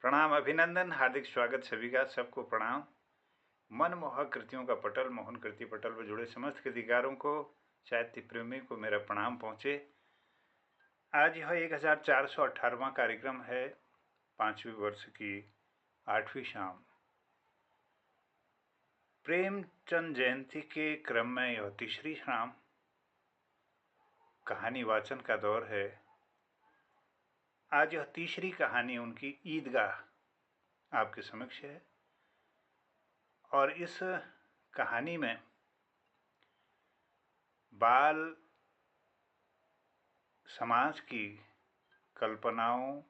प्रणाम, अभिनंदन, हार्दिक स्वागत सभी का। सबको प्रणाम। मनमोहक कृतियों का पटल, मोहन कृति पटल पर जुड़े समस्त कृतिकारों को, साहित्य प्रेमी को मेरा प्रणाम पहुँचे। आज यह 1418वां कार्यक्रम है, 5वीं वर्ष की 8वीं शाम। प्रेमचंद जयंती के क्रम में यह तीसरी शाम कहानी वाचन का दौर है। आज यह तीसरी कहानी उनकी ईदगाह आपके समक्ष है और इस कहानी में बाल समाज की कल्पनाओं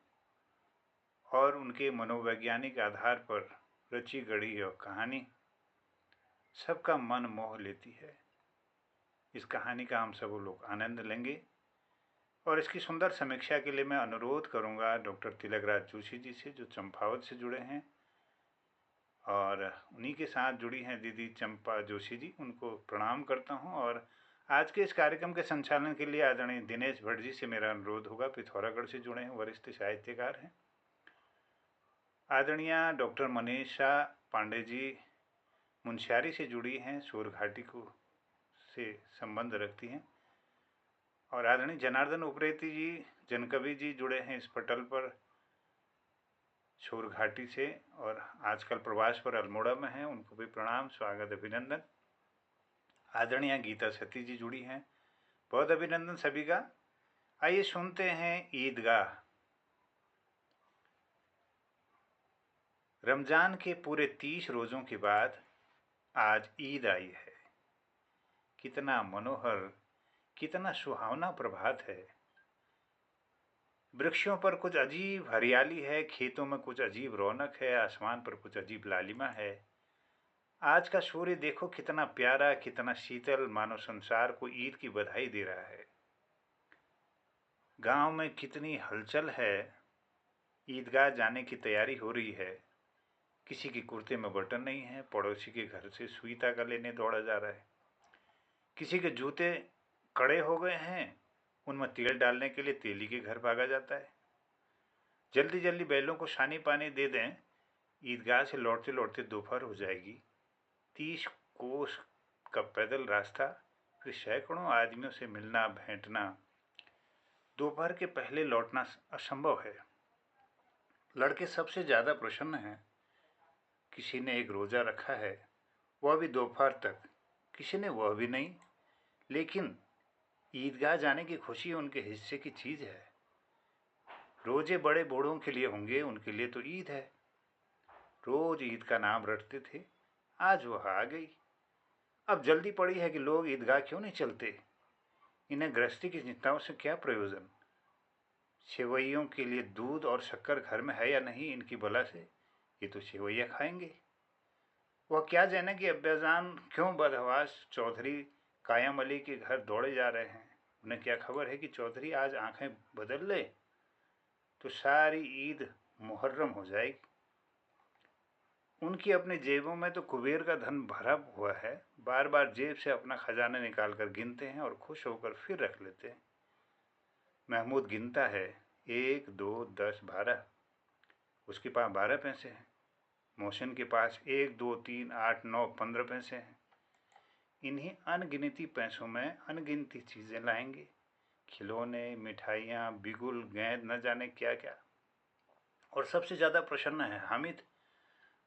और उनके मनोवैज्ञानिक आधार पर रची गढ़ी यह कहानी सबका मन मोह लेती है। इस कहानी का हम सब लोग आनंद लेंगे और इसकी सुंदर समीक्षा के लिए मैं अनुरोध करूंगा डॉक्टर तिलकराज जोशी जी से, जो चंपावत से जुड़े हैं, और उन्हीं के साथ जुड़ी हैं दीदी चंपा जोशी जी। उनको प्रणाम करता हूं। और आज के इस कार्यक्रम के संचालन के लिए आदरणीय दिनेश भट्ट जी से मेरा अनुरोध होगा। पिथौरागढ़ से जुड़े हैं, वरिष्ठ साहित्यकार हैं। आदरणीय डॉक्टर मनीषा पांडे जी मुंशियारी से जुड़ी हैं, शोर घाटी को से संबंध रखती हैं। और आदरणीय जनार्दन उप्रेती जी, जनकवि जी जुड़े हैं इस पटल पर शोर घाटी से और आजकल प्रवास पर अल्मोड़ा में हैं। उनको भी प्रणाम, स्वागत, अभिनंदन। आदरणीय गीता सती जी जुड़ी हैं, बहुत अभिनंदन सभी का। आइए सुनते हैं ईदगाह। रमजान के पूरे 30 रोज़ों के बाद आज ईद आई है। कितना मनोहर, कितना सुहावना प्रभात है। वृक्षों पर कुछ अजीब हरियाली है, खेतों में कुछ अजीब रौनक है, आसमान पर कुछ अजीब लालिमा है। आज का सूर्य देखो कितना प्यारा, कितना शीतल, मानो संसार को ईद की बधाई दे रहा है। गांव में कितनी हलचल है। ईदगाह जाने की तैयारी हो रही है। किसी के कुर्ते में बटन नहीं है, पड़ोसी के घर से सुई धागा लेने दौड़ा जा रहा है। किसी के जूते कड़े हो गए हैं, उनमें तेल डालने के लिए तेली के घर भागा जाता है। जल्दी जल्दी बैलों को सानी पानी दे दें, ईदगाह से लौटते लौटते दोपहर हो जाएगी। 30 कोस का पैदल रास्ता, फिर सैकड़ों आदमियों से मिलना भेंटना। दोपहर के पहले लौटना असंभव है। लड़के सबसे ज़्यादा प्रसन्न हैं। किसी ने एक रोज़ा रखा है, वह भी दोपहर तक, किसी ने वह भी नहीं। लेकिन ईदगाह जाने की खुशी उनके हिस्से की चीज़ है। रोजे बड़े बूढ़ों के लिए होंगे, उनके लिए तो ईद है। रोज ईद का नाम रटते थे, आज वह आ गई। अब जल्दी पड़ी है कि लोग ईदगाह क्यों नहीं चलते। इन्हें गृहस्थी की चिंताओं से क्या प्रयोजन। सेवैयों के लिए दूध और शक्कर घर में है या नहीं, इनकी बला से ये तो सेवैया खाएंगे। वह क्या जाने कि अब्बाजान क्यों बदहवास चौधरी कायम अली के घर दौड़े जा रहे हैं। उन्हें क्या खबर है कि चौधरी आज आंखें बदल ले तो सारी ईद मुहर्रम हो जाएगी। उनकी अपनी जेबों में तो कुबेर का धन भरा हुआ है। बार बार जेब से अपना खजाना निकाल कर गिनते हैं और खुश होकर फिर रख लेते हैं। महमूद गिनता है, 1 2 10 12। उसके पास 12 पैसे हैं। मोहसिन के पास 1 2 3 8 9 15 पैसे हैं। इन्हीं अनगिनती पैसों में अनगिनती चीज़ें लाएंगे, खिलौने, मिठाइयाँ, बिगुल, गेंद, न जाने क्या क्या। और सबसे ज़्यादा प्रसन्न है हामिद।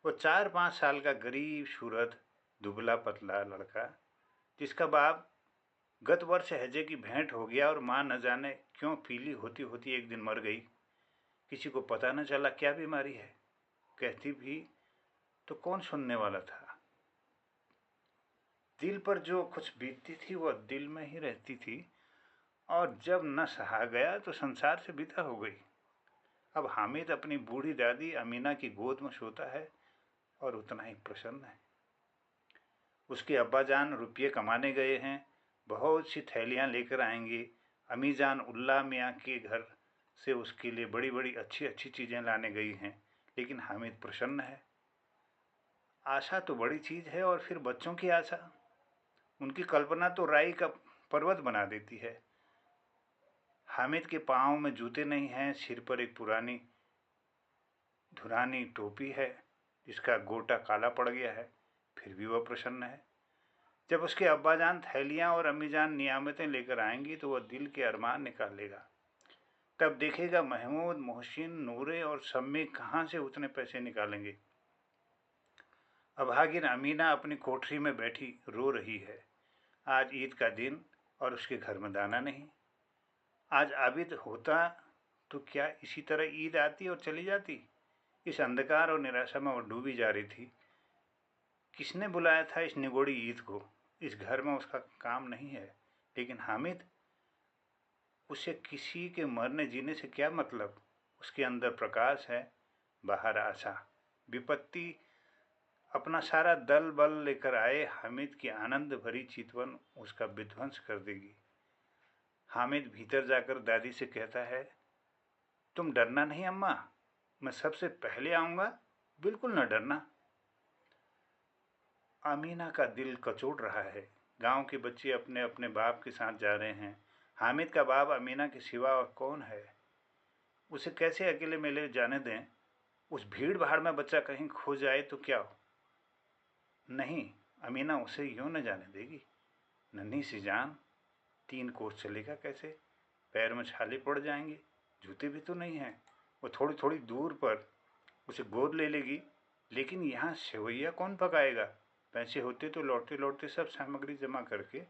वो 4-5 साल का गरीब सूरत दुबला पतला लड़का, जिसका बाप गत वर्ष हैजे की भेंट हो गया और माँ न जाने क्यों पीली होती होती एक दिन मर गई। किसी को पता न चला क्या बीमारी है। कहती भी तो कौन सुनने वाला था। दिल पर जो कुछ बीतती थी वह दिल में ही रहती थी, और जब न सहा गया तो संसार से विदा हो गई। अब हामिद अपनी बूढ़ी दादी अमीना की गोद में सोता है और उतना ही प्रसन्न है। उसके अब्बाजान रुपये कमाने गए हैं, बहुत सी थैलियाँ लेकर आएंगे। अमीजान उल्ला मियाँ के घर से उसके लिए बड़ी बड़ी अच्छी अच्छी चीज़ें लाने गई हैं। लेकिन हामिद प्रसन्न है। आशा तो बड़ी चीज़ है, और फिर बच्चों की आशा, उनकी कल्पना तो राई का पर्वत बना देती है। हामिद के पाँव में जूते नहीं हैं, सिर पर एक पुरानी धुरानी टोपी है जिसका गोटा काला पड़ गया है, फिर भी वह प्रसन्न है। जब उसके अब्बाजान थैलियाँ और अम्मीजान नियामतें लेकर आएंगी तो वह दिल के अरमान निकाल लेगा। तब देखेगा महमूद, मोहसिन, नूरे और सम्मी कहाँ से उतने पैसे निकालेंगे। अभागिन अमीना अपनी कोठरी में बैठी रो रही है। आज ईद का दिन और उसके घर में दाना नहीं। आज आबिद होता तो क्या इसी तरह ईद आती और चली जाती। इस अंधकार और निराशा में वो डूबी जा रही थी। किसने बुलाया था इस निगोड़ी ईद को। इस घर में उसका काम नहीं है, लेकिन हामिद, उसे किसी के मरने जीने से क्या मतलब। उसके अंदर प्रकाश है, बाहर आशा। विपत्ति अपना सारा दल बल लेकर आए हामिद की आनंद भरी चितवन उसका विध्वंस कर देगी। हामिद भीतर जाकर दादी से कहता है, तुम डरना नहीं अम्मा, मैं सबसे पहले आऊँगा, बिल्कुल न डरना। अमीना का दिल कचोट रहा है। गांव के बच्चे अपने अपने बाप के साथ जा रहे हैं। हामिद का बाप अमीना के सिवा और कौन है। उसे कैसे अकेले मेले जाने दें। उस भीड़ भाड़ में बच्चा कहीं खो जाए तो क्या हो। नहीं, अमीना उसे यूं न जाने देगी। नन्ही सी जान, 3 कोस चलेगा कैसे। पैर में छाले पड़ जाएंगे, जूते भी तो नहीं हैं। वो थोड़ी थोड़ी दूर पर उसे गोद ले लेगी, लेकिन यहाँ सेवैया कौन पकाएगा। पैसे होते तो लौटते लौटते सब सामग्री जमा करके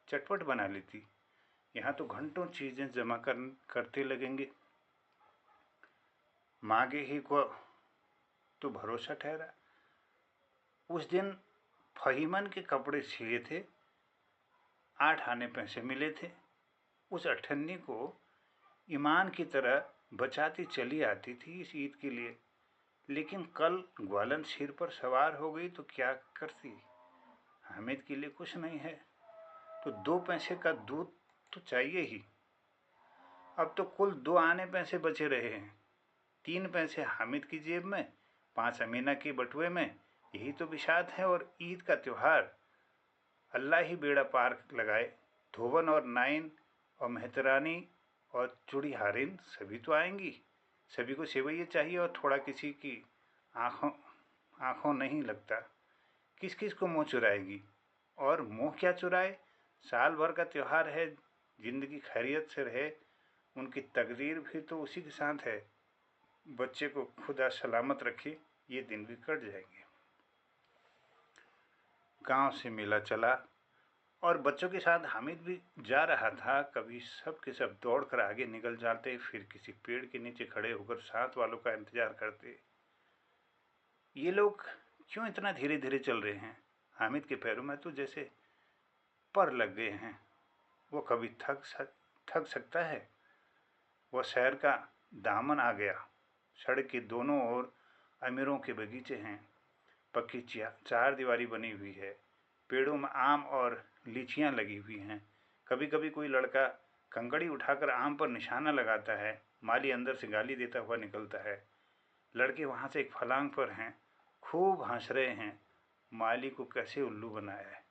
चटपट बना लेती। यहाँ तो घंटों चीज़ें जमा करते लगेंगे। मांगे ही को तो भरोसा ठहरा। उस दिन फहीमन के कपड़े सिए थे, 8 आने पैसे मिले थे। उस अठन्नी को ईमान की तरह बचाती चली आती थी इस ईद के लिए। लेकिन कल ग्वालन सिर पर सवार हो गई तो क्या करती। हामिद के लिए कुछ नहीं है तो 2 पैसे का दूध तो चाहिए ही। अब तो कुल 2 आने पैसे बचे रहे हैं। 3 पैसे हामिद की जेब में, 5 अमीना के बटुए में। यही तो बिशात है और ईद का त्योहार। अल्लाह ही बेड़ा पार लगाए। धोबन और नाइन और मेहतरानी और चूड़ी हारिन सभी तो आएंगी। सभी को सेवैया चाहिए और थोड़ा किसी की आँखों नहीं लगता। किस किस को मुँह चुराएगी। और मुँह क्या चुराए। साल भर का त्योहार है, जिंदगी खैरियत से रहे। उनकी तकदीर भी तो उसी के साथ है। बच्चे को खुदा सलामत रखे, ये दिन भी कट जाएंगे। गांव से मेला चला और बच्चों के साथ हामिद भी जा रहा था। कभी सब के सब दौड़कर आगे निकल जाते, फिर किसी पेड़ के नीचे खड़े होकर साथ वालों का इंतजार करते। ये लोग क्यों इतना धीरे धीरे चल रहे हैं। हामिद के पैरों में तो जैसे पर लग गए हैं। वो कभी थक सकता है। वह शहर का दामन आ गया। सड़क के दोनों ओर अमीरों के बगीचे हैं। पक्की 4 दीवारी बनी हुई है। पेड़ों में आम और लीचियां लगी हुई हैं। कभी कभी कोई लड़का कंकड़ी उठाकर आम पर निशाना लगाता है। माली अंदर से गाली देता हुआ निकलता है। लड़के वहाँ से एक फलांग पर हैं, खूब हंस रहे हैं। माली को कैसे उल्लू बनाया है।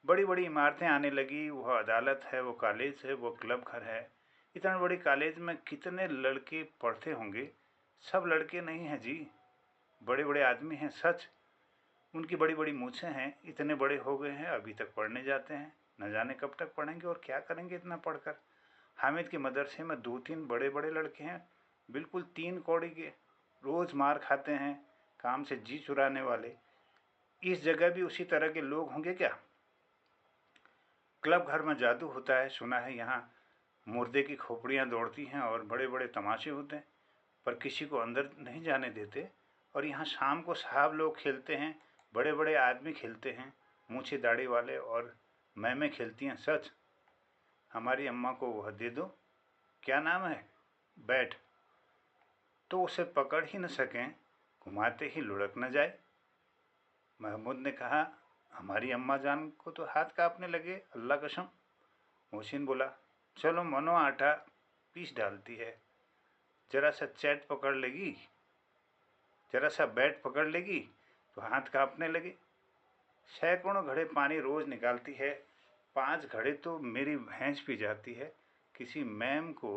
बड़ी बड़ी इमारतें आने लगी। वह अदालत है, वो कॉलेज है, वो क्लब घर है। इतने बड़े कॉलेज में कितने लड़के पढ़ते होंगे। सब लड़के नहीं हैं जी, बड़े बड़े आदमी हैं सच। उनकी बड़ी बड़ी मूछें हैं। इतने बड़े हो गए हैं, अभी तक पढ़ने जाते हैं। न जाने कब तक पढ़ेंगे और क्या करेंगे इतना पढ़कर। हामिद के मदरसे में 2-3 बड़े बड़े लड़के हैं, बिल्कुल 3 कौड़ी के। रोज़ मार खाते हैं, काम से जी चुराने वाले। इस जगह भी उसी तरह के लोग होंगे क्या। क्लब घर में जादू होता है, सुना है। यहाँ मुर्दे की खोपड़ियाँ दौड़ती हैं और बड़े बड़े तमाशे होते हैं, पर किसी को अंदर नहीं जाने देते। और यहाँ शाम को साहब लोग खेलते हैं, बड़े बड़े आदमी खेलते हैं, मूछे दाढ़ी वाले, और मैमें खेलती हैं सच। हमारी अम्मा को वह दे दो, क्या नाम है, बैट, तो उसे पकड़ ही न सकें, घुमाते ही लुढ़क न जाए। महमूद ने कहा, हमारी अम्मा जान को तो हाथ कांपने लगे, अल्लाह कसम। मोहसिन बोला, चलो मनो आटा पीस डालती है। जरा सा चैट पकड़ लेगी, जरा सा बैट पकड़ लेगी तो हाथ कांपने लगे। सैकड़ों घड़े पानी रोज निकालती है। 5 घड़े तो मेरी भैंस पी जाती है। किसी मैम को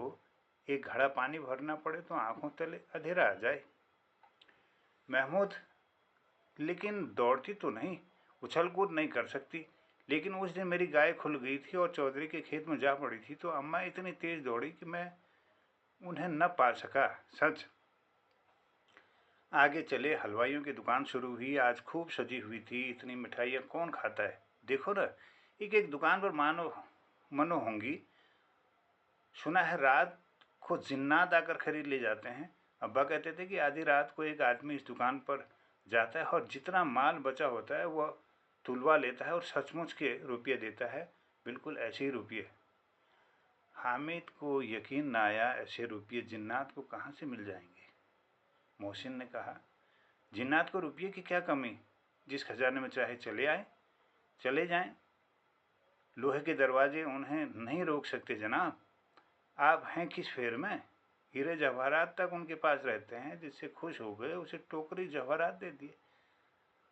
एक घड़ा पानी भरना पड़े तो आंखों तले अंधेरा आ जाए। महमूद, लेकिन दौड़ती तो नहीं, उछल कूद नहीं कर सकती। लेकिन उस दिन मेरी गाय खुल गई थी और चौधरी के खेत में जा पड़ी थी, तो अम्मा इतनी तेज दौड़ी कि मैं उन्हें न पा सका। सच। आगे चले। हलवाइयों की दुकान शुरू हुई। आज खूब सजी हुई थी। इतनी मिठाइयाँ कौन खाता है। देखो ना, एक एक दुकान पर मानो मनो होंगी। सुना है रात को जिन्नात आकर खरीद ले जाते हैं। अब्बा कहते थे कि आधी रात को एक आदमी इस दुकान पर जाता है और जितना माल बचा होता है वह तुलवा लेता है और सचमुच के रुपये देता है। बिल्कुल ऐसे ही रुपये। हामिद को यकीन न आया, ऐसे रुपये जिन्नात को कहाँ से मिल जाएंगे। मोहसिन ने कहा, जिन्नात को रुपये की क्या कमी, जिस खजाने में चाहे चले जाएं। लोहे के दरवाजे उन्हें नहीं रोक सकते जनाब। आप हैं किस फेर में। हीरे जवाहरात तक उनके पास रहते हैं। जिससे खुश हो गए उसे टोकरी जवाहरात दे दिए।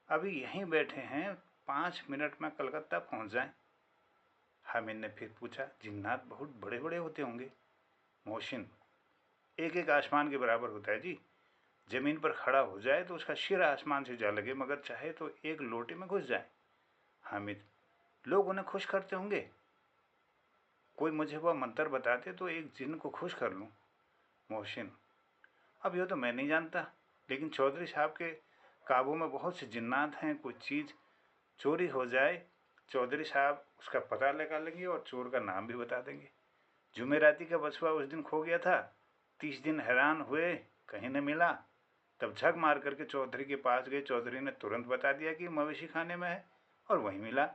अभी यहीं बैठे हैं, 5 मिनट में कलकत्ता पहुंच जाएं। हामिद ने फिर पूछा, जिन्नात बहुत बड़े बड़े होते होंगे। मोहसिन, एक एक आसमान के बराबर होता है जी। जमीन पर खड़ा हो जाए तो उसका सिर आसमान से जा लगे, मगर चाहे तो एक लोटे में घुस जाए। हामिद, लोग उन्हें खुश करते होंगे। कोई मुझे वह मंत्र बताते तो एक जिन्न को खुश कर लूं। मोहसिन, अब यह तो मैं नहीं जानता, लेकिन चौधरी साहब के काबू में बहुत से जिन्नात हैं। कोई चीज़ चोरी हो जाए, चौधरी साहब उसका पता लगा लेंगे और चोर का नाम भी बता देंगे। जुमेराती का बछुआ उस दिन खो गया था। 30 दिन हैरान हुए, कहीं न मिला। तब झक मार करके चौधरी के पास गए। चौधरी ने तुरंत बता दिया कि मवेशी खाने में है, और वहीं मिला।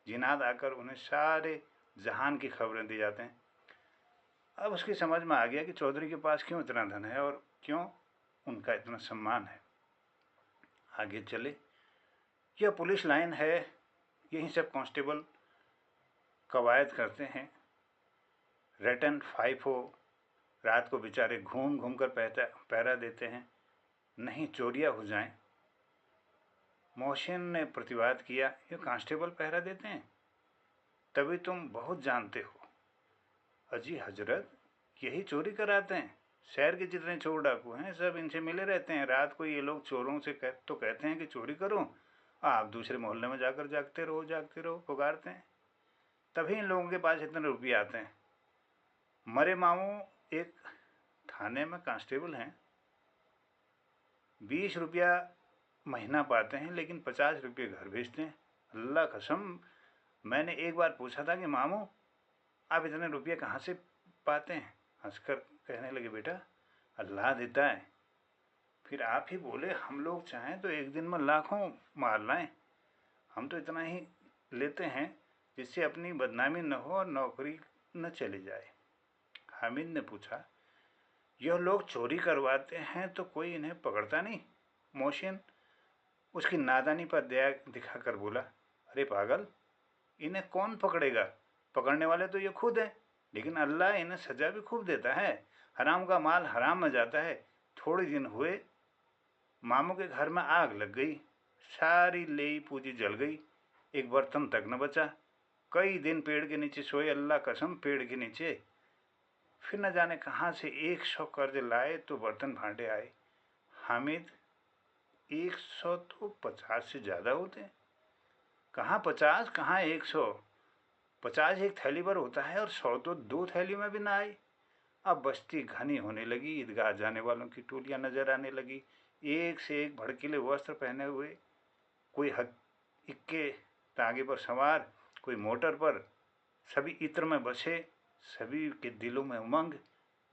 जिन्नात आकर उन्हें सारे जहान की खबरें दी जाते हैं। अब उसकी समझ में आ गया कि चौधरी के पास क्यों इतना धन है और क्यों उनका इतना सम्मान है। आगे चले। यह पुलिस लाइन है, यहीं सब कांस्टेबल कवायद करते हैं। रेटन फाइफो रात को बेचारे घूम घूम कर पहरा देते हैं, नहीं चोरियां हो जाएं। मोहसिन ने प्रतिवाद किया, ये कांस्टेबल पहरा देते हैं, तभी तुम बहुत जानते हो। अजी हजरत, यही चोरी कराते हैं। शहर के जितने चोर डाकू हैं सब इनसे मिले रहते हैं। रात को ये लोग चोरों से कहते हैं कि चोरी करो, आप दूसरे मोहल्ले में जाकर जागते रहो पुकारते हैं। तभी इन लोगों के पास इतने रुपये आते हैं। मरे मामू एक थाने में कांस्टेबल हैं, 20 रुपया महीना पाते हैं, लेकिन 50 रुपये घर भेजते हैं। अल्लाह कसम, मैंने एक बार पूछा था कि मामू आप इतने रुपये कहाँ से पाते हैं। हंसकर कहने लगे, बेटा अल्लाह देता है। फिर आप ही बोले, हम लोग चाहें तो एक दिन में लाखों मार लाएं। हम तो इतना ही लेते हैं जिससे अपनी बदनामी न हो और नौकरी न चली जाए। हामिद ने पूछा, यह लोग चोरी करवाते हैं तो कोई इन्हें पकड़ता नहीं। मोहसिन उसकी नादानी पर दया दिखाकर बोला, अरे पागल, इन्हें कौन पकड़ेगा। पकड़ने वाले तो ये खुद हैं, लेकिन अल्लाह इन्हें सजा भी खूब देता है। हराम का माल हराम में जाता है। थोड़े दिन हुए मामू के घर में आग लग गई, सारी लेई पूजी जल गई, एक बर्तन तक न बचा। कई दिन पेड़ के नीचे सोए, अल्लाह कसम पेड़ के नीचे। फिर न जाने कहाँ से 100 कर्ज लाए तो बर्तन भांडे आए। हामिद, 100 तो 50 से ज़्यादा होते हैं। कहाँ 50, कहाँ 100। 50 एक थैली भर होता है और 100 तो 2 थैली में भी ना आई। अब बस्ती घनी होने लगी। ईदगाह जाने वालों की टोलियां नजर आने लगी, एक से एक भड़कीले वस्त्र पहने हुए। कोई इक्के तांगे पर सवार, कोई मोटर पर। सभी इत्र में बसे, सभी के दिलों में उमंग।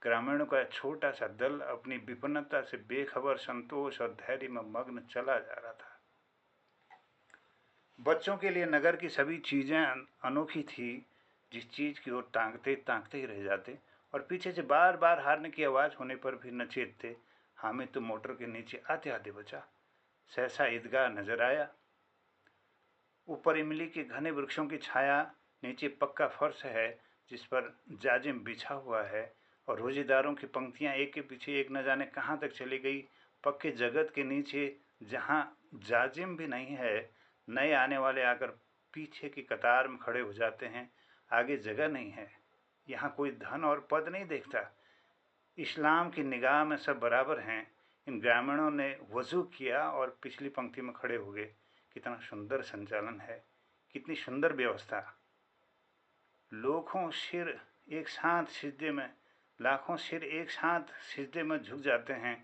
ग्रामीणों का छोटा सा दल अपनी विपन्नता से बेखबर संतोष और धैर्य में मग्न चला जा रहा था। बच्चों के लिए नगर की सभी चीज़ें अनोखी थी। जिस चीज़ की ओर ताकते ताकते ही रह जाते, और पीछे से बार बार हारने की आवाज़ होने पर भी न चेतते। हामिद तो मोटर के नीचे आते आते बचा। सहसा ईदगाह नजर आया। ऊपर इमली के घने वृक्षों की छाया, नीचे पक्का फर्श है जिस पर जाजिम बिछा हुआ है, और रोजेदारों की पंक्तियां एक के पीछे एक न जाने कहाँ तक चली गई। पक्के जगत के नीचे जहाँ जाजिम भी नहीं है, नए आने वाले आकर पीछे की कतार में खड़े हो जाते हैं। आगे जगह नहीं है। यहाँ कोई धन और पद नहीं देखता। इस्लाम की निगाह में सब बराबर हैं। इन ग्रामीणों ने वजू किया और पिछली पंक्ति में खड़े हो गए। कितना सुंदर संचालन है, कितनी सुंदर व्यवस्था। लाखों सिर एक साथ सिजदे में झुक जाते हैं,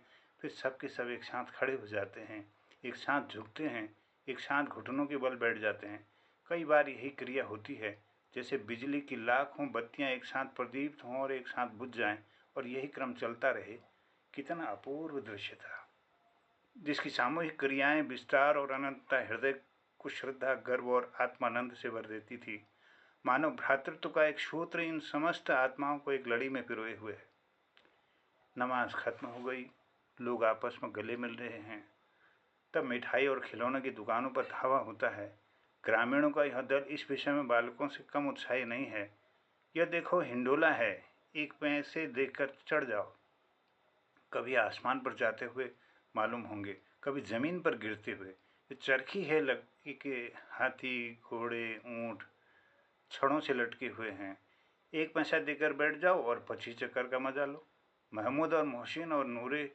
फिर सब के सब एक साथ खड़े हो जाते हैं, एक साथ झुकते हैं, एक साथ घुटनों के बल बैठ जाते हैं। कई बार यही क्रिया होती है, जैसे बिजली की लाखों बत्तियां एक साथ प्रदीप्त हों और एक साथ बुझ जाएं, और यही क्रम चलता रहे। कितना अपूर्व दृश्य था, जिसकी सामूहिक क्रियाएं विस्तार और अनंतता हृदय को श्रद्धा, गर्व और आत्मानंद से भर देती थी। मानव भ्रातृत्व का एक सूत्र इन समस्त आत्माओं को एक लड़ी में पिरोए हुए है। नमाज खत्म हो गई, लोग आपस में गले मिल रहे हैं। तब मिठाई और खिलौनों की दुकानों पर धावा होता है। ग्रामीणों का यह दल इस विषय में बालकों से कम उत्साही नहीं है। यह देखो हिंडोला है, एक पैसे देकर चढ़ जाओ। कभी आसमान पर जाते हुए मालूम होंगे, कभी जमीन पर गिरते हुए। ये चरखी है लकड़ी के, हाथी, घोड़े, ऊंट छड़ों से लटके हुए हैं। एक पैसा देकर बैठ जाओ और 25 चक्कर का मजा लो। महमूद और मोहसिन और नूरे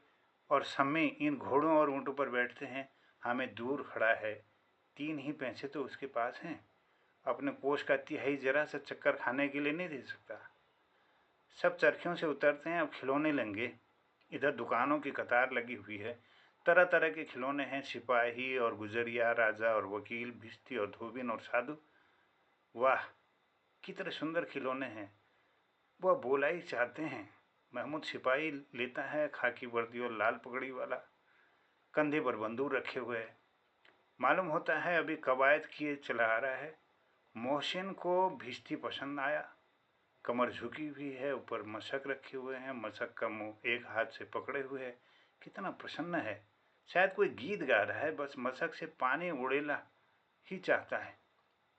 और सम्मी इन घोड़ों और ऊँटों पर बैठते हैं। हामिद दूर खड़ा है, 3 ही पैसे तो उसके पास हैं, अपने कोष का तिहाई जरा सा चक्कर खाने के लिए नहीं दे सकता। सब चरखियों से उतरते हैं, अब खिलौने लेंगे। इधर दुकानों की कतार लगी हुई है, तरह तरह के खिलौने हैं, सिपाही और गुजरिया, राजा और वकील, भिश्ती और धोबिन और साधु। वाह, कितने सुंदर खिलौने हैं। वह बोला ही चाहते हैं। महमूद सिपाही लेता है, खाकी वर्दी और लाल पगड़ी वाला, कंधे पर बंदूक रखे हुए है। मालूम होता है अभी कवायद किए चला आ रहा है। मोहसिन को भिश्ती पसंद आया, कमर झुकी हुई है, ऊपर मशक रखे हुए हैं, मशक का मुंह एक हाथ से पकड़े हुए है। कितना प्रसन्न है, शायद कोई गीत गा रहा है, बस मशक से पानी उड़ेला ही चाहता है।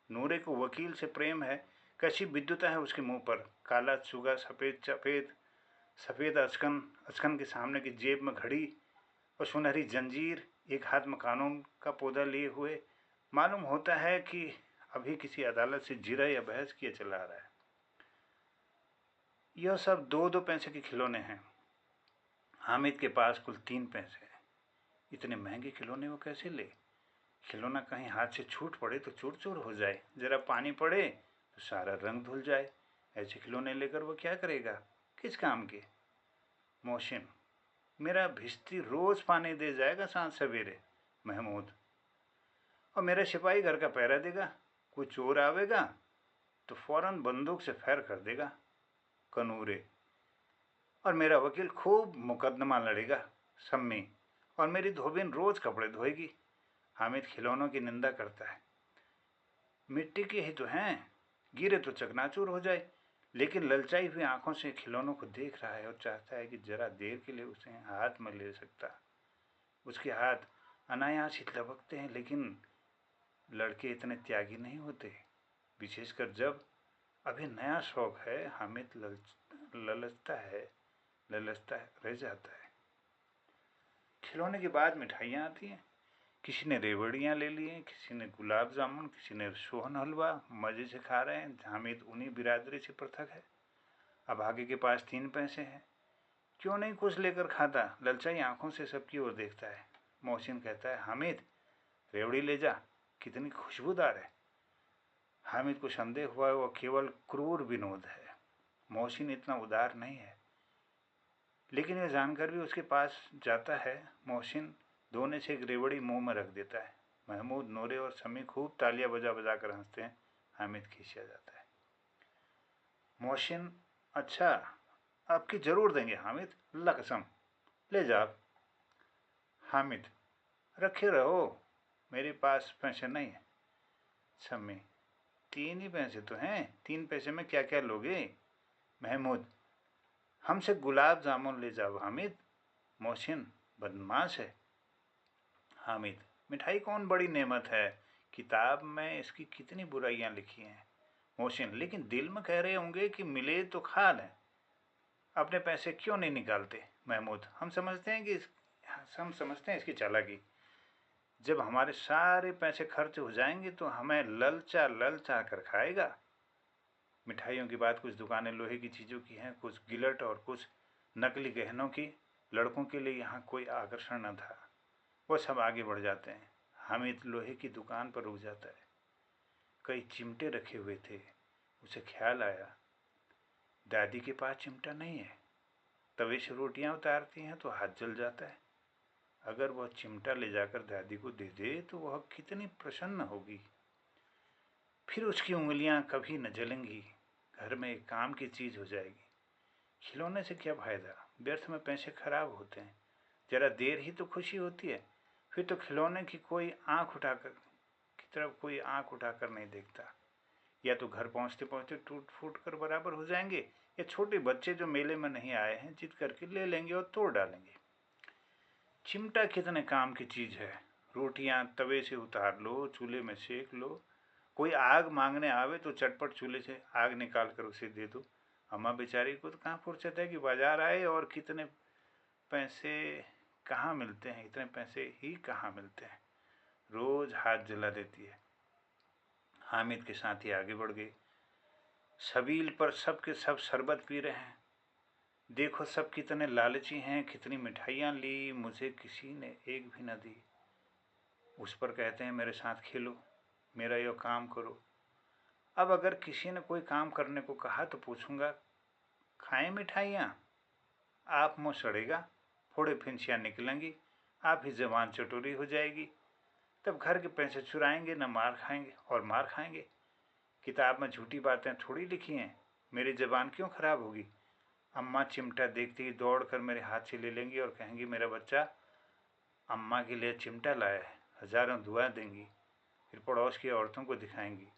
नूरे को वकील से प्रेम है, कैसी विद्युता है उसके मुंह पर। काला चुगा, सफ़ेद अचकन के सामने की जेब में घड़ी और सुनहरी जंजीर, एक हाथ में कानून का पौधा लिए हुए। मालूम होता है कि अभी किसी अदालत से जिरह या बहस किया चला आ रहा है। यह सब 2-2 पैसे के खिलौने हैं। हामिद के पास कुल 3 पैसे हैं। इतने महंगे खिलौने वो कैसे ले? खिलौना कहीं हाथ से छूट पड़े तो चूर चूर हो जाए, जरा पानी पड़े तो सारा रंग धुल जाए। ऐसे खिलौने लेकर वो क्या करेगा, किस काम के? मोहसिन, मेरा भिश्ती रोज पानी दे जाएगा सांझ सवेरे। महमूद, और मेरा सिपाही घर का पहरा देगा, कोई चोर आवेगा तो फौरन बंदूक से फैर कर देगा। कनूरे, और मेरा वकील खूब मुकदमा लड़ेगा। सम्मी, और मेरी धोबिन रोज कपड़े धोएगी। हामिद खिलौनों की निंदा करता है। मिट्टी के ही तो हैं, गिरे तो चकनाचूर हो जाए। लेकिन ललचाई हुई आंखों से खिलौनों को देख रहा है और चाहता है कि जरा देर के लिए उसे हाथ में ले सकता। उसके हाथ अनायास ही लपकते हैं, लेकिन लड़के इतने त्यागी नहीं होते, विशेषकर जब अभी नया शौक है। हामिद ललचता है, रह जाता है। खिलौने के बाद मिठाइयाँ आती हैं। किसी ने रेवड़ियाँ ले ली हैं, किसी ने गुलाब जामुन, किसी ने सोहन हलवा। मज़े से खा रहे हैं। हामिद उन्हीं बिरादरी से पृथक है। अब आगे के पास 3 पैसे हैं, क्यों नहीं कुछ लेकर खाता? ललचाई आंखों से सबकी ओर देखता है। मोहसिन कहता है, हामिद रेवड़ी ले जा, कितनी खुशबूदार है। हामिद को संदेह हुआ है वो केवल क्रूर विनोद है। मोहसिन इतना उदार नहीं है, लेकिन यह जानकर भी उसके पास जाता है। मोहसिन दोने से एक रेवड़ी मुंह में रख देता है। महमूद, नूरे और समी खूब तालियां बजा बजा कर हंसते हैं। हामिद खिसिया जाता है। मोहसिन, अच्छा आपकी जरूर देंगे हामिद, अल्लाह कसम, ले जा। हामिद, रखे रहो, मेरे पास पैसे नहीं है। समी, 3 ही पैसे तो हैं, 3 पैसे में क्या क्या लोगे? महमूद, हमसे गुलाब जामुन ले जाओ हामिद। मोहसिन, बदमाश है। हामिद, मिठाई कौन बड़ी नेमत है, किताब में इसकी कितनी बुराइयां लिखी हैं। मोहसिन, लेकिन दिल में कह रहे होंगे कि मिले तो खा लें, अपने पैसे क्यों नहीं निकालते? महमूद, हम समझते हैं इसकी चालाकी। जब हमारे सारे पैसे खर्च हो जाएंगे तो हमें ललचा ललचा कर खाएगा। मिठाइयों की बात, कुछ दुकानें लोहे की चीज़ों की हैं, कुछ गिलट और कुछ नकली गहनों की। लड़कों के लिए यहाँ कोई आकर्षण न था। वो सब आगे बढ़ जाते हैं। हामिद लोहे की दुकान पर रुक जाता है। कई चिमटे रखे हुए थे। उसे ख्याल आया, दादी के पास चिमटा नहीं है। तवे से रोटियां उतारती हैं तो हाथ जल जाता है। अगर वह चिमटा ले जाकर दादी को दे दे तो वह कितनी प्रसन्न होगी। फिर उसकी उंगलियां कभी न जलेंगी। घर में एक काम की चीज हो जाएगी। खिलौने से क्या फायदा, व्यर्थ में पैसे खराब होते हैं। जरा देर ही तो खुशी होती है। फिर तो खिलौने की तरफ कोई आंख उठाकर नहीं देखता। या तो घर पहुंचते पहुंचते टूट फूट कर बराबर हो जाएंगे, या छोटे बच्चे जो मेले में नहीं आए हैं जिद करके ले लेंगे और तोड़ डालेंगे। चिमटा कितने काम की चीज है। रोटियां तवे से उतार लो, चूल्हे में सेक लो। कोई आग मांगने आवे तो चटपट चूल्हे से आग निकाल कर उसे दे दो। अम्मा बेचारी को तो कहाँ फुर्सत है कि बाजार आए और कितने पैसे कहाँ मिलते हैं, इतने पैसे ही कहाँ मिलते हैं। रोज हाथ जला देती है। हामिद के साथी आगे बढ़ गए। सबील पर सब के सब शरबत पी रहे हैं। देखो सब कितने लालची हैं, कितनी मिठाइयाँ ली, मुझे किसी ने एक भी न दी। उस पर कहते हैं मेरे साथ खेलो, मेरा यो काम करो। अब अगर किसी ने कोई काम करने को कहा तो पूछूंगा, खाएं मिठाइयाँ? आप मुँह सड़ेगा, फोड़े फिंसियाँ निकलेंगी, आप ही जबान चटोरी हो जाएगी। तब घर के पैसे चुराएंगे न मार खाएंगे, और मार खाएंगे। किताब में झूठी बातें थोड़ी लिखी हैं, मेरी जबान क्यों खराब होगी। अम्मा चिमटा देखते ही दौड़ कर मेरे हाथ से ले लेंगी और कहेंगी मेरा बच्चा अम्मा के लिए चिमटा लाया है, हजारों दुआ देंगी। फिर पड़ोस की औरतों को दिखाएंगी।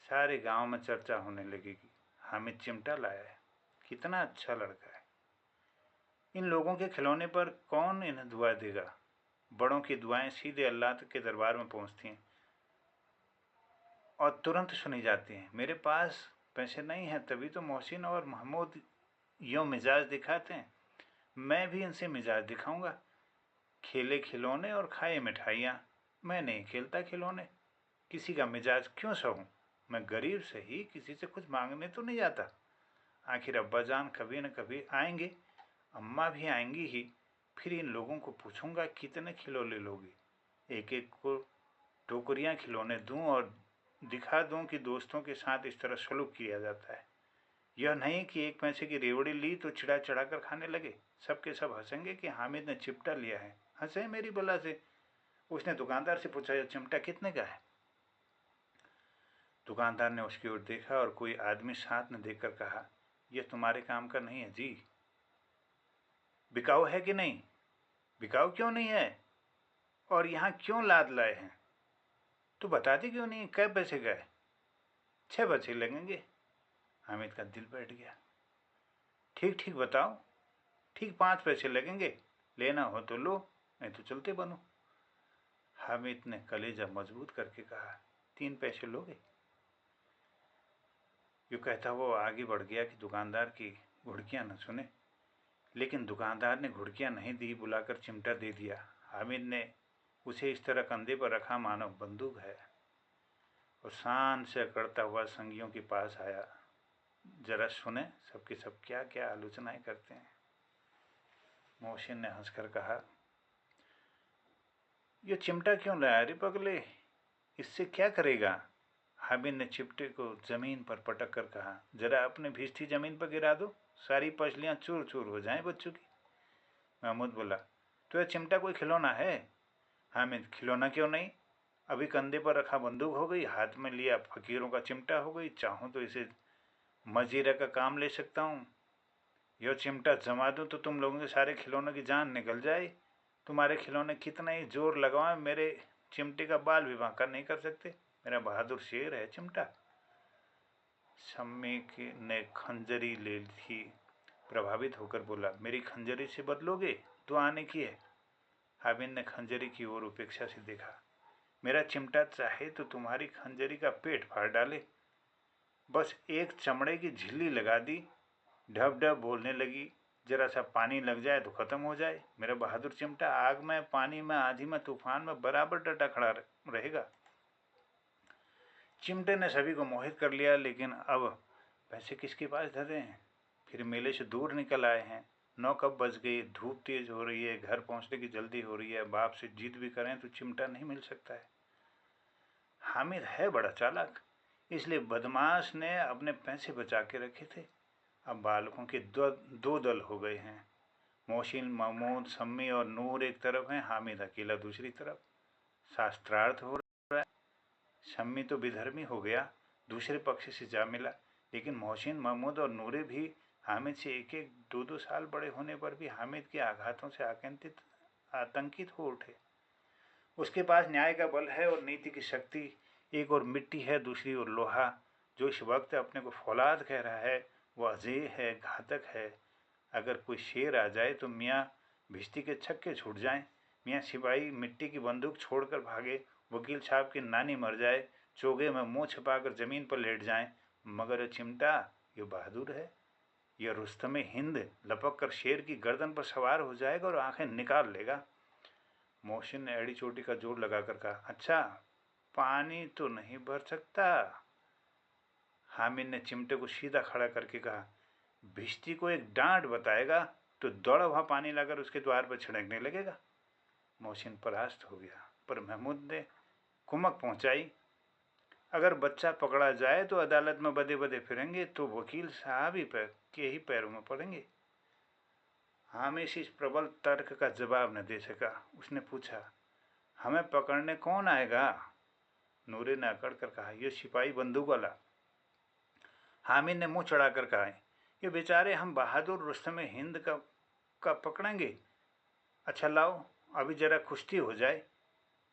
सारे गांव में चर्चा होने लगेगी, हामिद चिमटा लाया है, कितना अच्छा लड़का है। इन लोगों के खिलौने पर कौन इन्हें दुआ देगा। बड़ों की दुआएं सीधे अल्लाह के दरबार में पहुंचती हैं और तुरंत सुनी जाती हैं। मेरे पास पैसे नहीं हैं, तभी तो मोहसिन और महमूद यूँ मिजाज दिखाते हैं। मैं भी इनसे मिजाज दिखाऊंगा। खेले खिलौने और खाए मिठाइयाँ। मैं नहीं खेलता खिलौने, किसी का मिजाज क्यों सहूँ। मैं गरीब से ही किसी से कुछ मांगने तो नहीं जाता। आखिर अब्बा जान कभी न कभी आएंगे, अम्मा भी आएंगी ही। फिर इन लोगों को पूछूंगा कितने खिलौने लोगे। एक एक को टोकरियाँ खिलौने दूं और दिखा दूं कि दोस्तों के साथ इस तरह सलूक किया जाता है। यह नहीं कि एक पैसे की रेवड़ी ली तो चिढ़ा चढ़ा कर खाने लगे। सबके सब हंसेंगे कि हामिद ने चिमटा लिया है। हंसे मेरी बला से। उसने दुकानदार से पूछा यह चिमटा कितने का है। दुकानदार ने उसकी ओर देखा और कोई आदमी साथ में देखकर कहा, यह तुम्हारे काम का नहीं है जी। बिकाऊ है कि नहीं? बिकाऊ क्यों नहीं है, और यहाँ क्यों लाद लाए हैं? तो बताती क्यों नहीं, कै पैसे का है? 6 पैसे लगेंगे। हामिद का दिल बैठ गया। ठीक ठीक बताओ। ठीक 5 पैसे लगेंगे, लेना हो तो लो, नहीं तो चलते बनो। हामिद ने कलेजा मजबूत करके कहा, 3 पैसे लोगे? यूँ कहता वो आगे बढ़ गया कि दुकानदार की घुड़कियाँ न सुने। लेकिन दुकानदार ने घुड़कियाँ नहीं दी, बुलाकर चिमटा दे दिया। हामिद ने उसे इस तरह कंधे पर रखा मानो बंदूक है, और शान से अकड़ता हुआ संगियों के पास आया। जरा सुने सबके सब क्या क्या आलोचनाएं करते हैं। मोहसिन ने हंसकर कहा, ये चिमटा क्यों लाया रे पगले, इससे क्या करेगा? हामिद ने चिमटे को जमीन पर पटक कर कहा, जरा अपने भिष्टी जमीन पर गिरा दो, सारी पसलियां चूर चूर हो जाएं बच्चों की। महमूद बोला, तो यह चिमटा कोई खिलौना है? हामिद, खिलौना क्यों नहीं, अभी कंधे पर रखा बंदूक हो गई, हाथ में लिया फकीरों का चिमटा हो गई। चाहूँ तो इसे मजीरा का काम ले सकता हूँ। यह चिमटा जमा दूँ तो तुम लोगों के सारे खिलौनों की जान निकल जाए। तुम्हारे खिलौने कितना ही जोर लगवाएं, मेरे चिमटे का बाल भी बांका नहीं कर सकते। मेरा बहादुर शेर है चिमटा। शम्मी ने खंजरी ले ली। प्रभावित होकर बोला, मेरी खंजरी से बदलोगे? तो आने की है। हामिद ने खंजरी की ओर उपेक्षा से देखा। मेरा चिमटा चाहे तो तुम्हारी खंजरी का पेट फाड़ डाले। बस एक चमड़े की झिल्ली लगा दी, ढब ढब बोलने लगी। जरा सा पानी लग जाए तो खत्म हो जाए। मेरा बहादुर चिमटा आग में, पानी में, आंधी में, तूफान में बराबर डटा खड़ा रहेगा। चिमटे ने सभी को मोहित कर लिया, लेकिन अब पैसे किसके पास धरे हैं। फिर मेले से दूर निकल आए हैं। 9 कब बज गई, धूप तेज हो रही है, घर पहुंचने की जल्दी हो रही है, बाप से जिद भी करें तो चिमटा नहीं मिल सकता है। हामिद है बड़ा चालाक, इसलिए बदमाश ने अपने पैसे बचा के रखे थे। अब बालकों के दो दल हो गए हैं। मोहसिन, महमूद, सम्मी और नूर एक तरफ हैं, हामिद अकेला दूसरी तरफ। शास्त्रार्थ हो रहा है। सम्मी तो विधर्मी हो गया, दूसरे पक्ष से जा मिला, लेकिन मोहसिन, महमूद और नूरे भी हामिद से एक एक दो दो साल बड़े होने पर भी हामिद के आघातों से आतंकित हो उठे। उसके पास न्याय का बल है और नीति की शक्ति। एक और मिट्टी है, दूसरी ओर लोहा। जो इस वक्त अपने को फौलाद कह रहा है वह अजेय है, घातक है। अगर कोई शेर आ जाए तो मियाँ भिश्ती के छक्के छूट जाएं, मियाँ सिपाही मिट्टी की बंदूक छोड़कर भागे, वकील साहब की नानी मर जाए, चोगे में मुंह छिपाकर जमीन पर लेट जाएं, मगर चिमटा ये बहादुर है। यह रुस्तम हिंद लपक कर शेर की गर्दन पर सवार हो जाएगा और आंखें निकाल लेगा। मोहसिन ने एड़ी चोटी का जोर लगाकर कहा, अच्छा पानी तो नहीं भर सकता। हामिद ने चिमटे को सीधा खड़ा करके कहा, भिश्ती को एक डांट बताएगा तो दौड़ा हुआ पानी लाकर उसके द्वार पर छिड़कने लगेगा। मोहसिन परास्त हो गया, पर महमूद ने कुमक पहुंचाई, अगर बच्चा पकड़ा जाए तो अदालत में बदे बदे फिरेंगे तो वकील साहब के ही पैरों में पड़ेंगे। हामिद इस प्रबल तर्क का जवाब न दे सका। उसने पूछा, हमें पकड़ने कौन आएगा? नूरे ने अकड़ कर कहा, यह सिपाही बंदूक वाला। हामिद ने मुंह चढ़ाकर कहा, ये बेचारे हम बहादुर रुस्तम हिंद का पकड़ेंगे। अच्छा लाओ, अभी जरा कुश्ती हो जाए,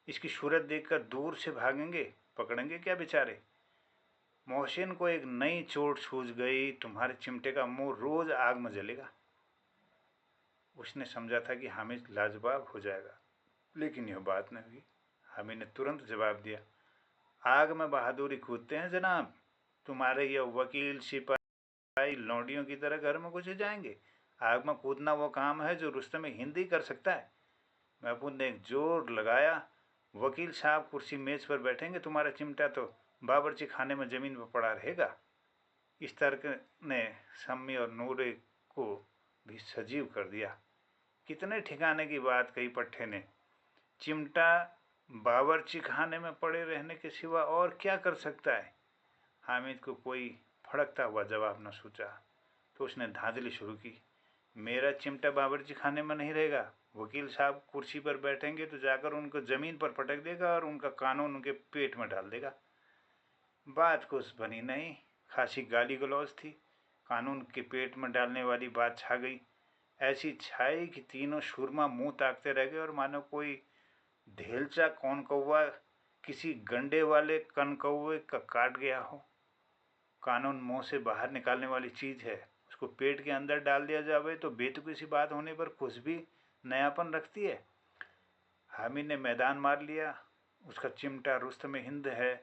इसकी सूरत देखकर दूर से भागेंगे, पकड़ेंगे क्या बेचारे। मोहसिन को एक नई चोट सूझ गई, तुम्हारे चिमटे का मुंह रोज आग में जलेगा। उसने समझा था कि हामिद लाजवाब हो जाएगा, लेकिन यह बात न हुई। हामिद ने तुरंत जवाब दिया, आग में बहादुरी कूदते हैं जनाब, तुम्हारे यह वकील सिपाही लौंडियों की तरह घर में घुसे जाएंगे। आग में कूदना वो काम है जो रुस्तम हिंद ही कर सकता है। महमूद ने एक जोर लगाया, वकील साहब कुर्सी मेज पर बैठेंगे, तुम्हारा चिमटा तो बावर्ची खाने में जमीन पर पड़ा रहेगा। इस तर्क ने सम्मी और नूरे को भी सजीव कर दिया। कितने ठिकाने की बात कही पट्टे ने। चिमटा बावर्ची खाने में पड़े रहने के सिवा और क्या कर सकता है। हामिद को कोई फड़कता हुआ जवाब न सूझा, तो उसने धांधली शुरू की, मेरा चिमटा बावर्ची खाने में नहीं रहेगा। वकील साहब कुर्सी पर बैठेंगे तो जाकर उनको जमीन पर पटक देगा और उनका कानून उनके पेट में डाल देगा। बात कुछ बनी नहीं, खासी गाली गलौज थी। कानून के पेट में डालने वाली बात छा गई। ऐसी छाई कि तीनों सुरमा मुंह ताकते रह गए और मानो कोई ढेलचा कौन कौवा किसी गंडे वाले कन कौवे का काट गया हो। कानून मुंह से बाहर निकालने वाली चीज है, उसको पेट के अंदर डाल दिया जाए तो बेतुकी सी बात होने पर कुछ भी नयापन रखती है। हामिद ने मैदान मार लिया, उसका चिमटा रुस्तम हिंद है।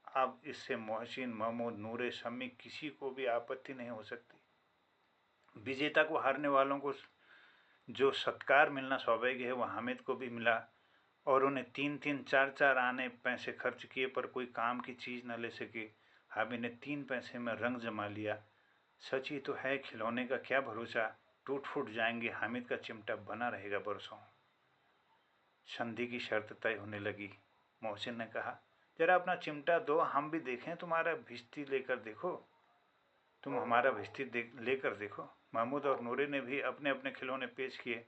अब इससे मोहसिन, महमूद, नूरे, शम्मी किसी को भी आपत्ति नहीं हो सकती। विजेता को हारने वालों को जो सत्कार मिलना स्वाभाविक है वह हामिद को भी मिला, और उन्हें 3-3, 4-4 आने पैसे खर्च किए पर कोई काम की चीज़ न ले सके। हामिद ने 3 पैसे में रंग जमा लिया। सच ही तो है, खिलौने का क्या भरोसा, टूट फूट जाएंगे, हामिद का चिमटा बना रहेगा बरसों। संधि की शर्त तय होने लगी। मोहसिन ने कहा, जरा अपना चिमटा दो, हम भी देखें, तुम्हारा भिश्ती लेकर देखो। तुम हमारा भिश्ती लेकर देखो। महमूद और नूरे ने भी अपने अपने खिलौने पेश किए।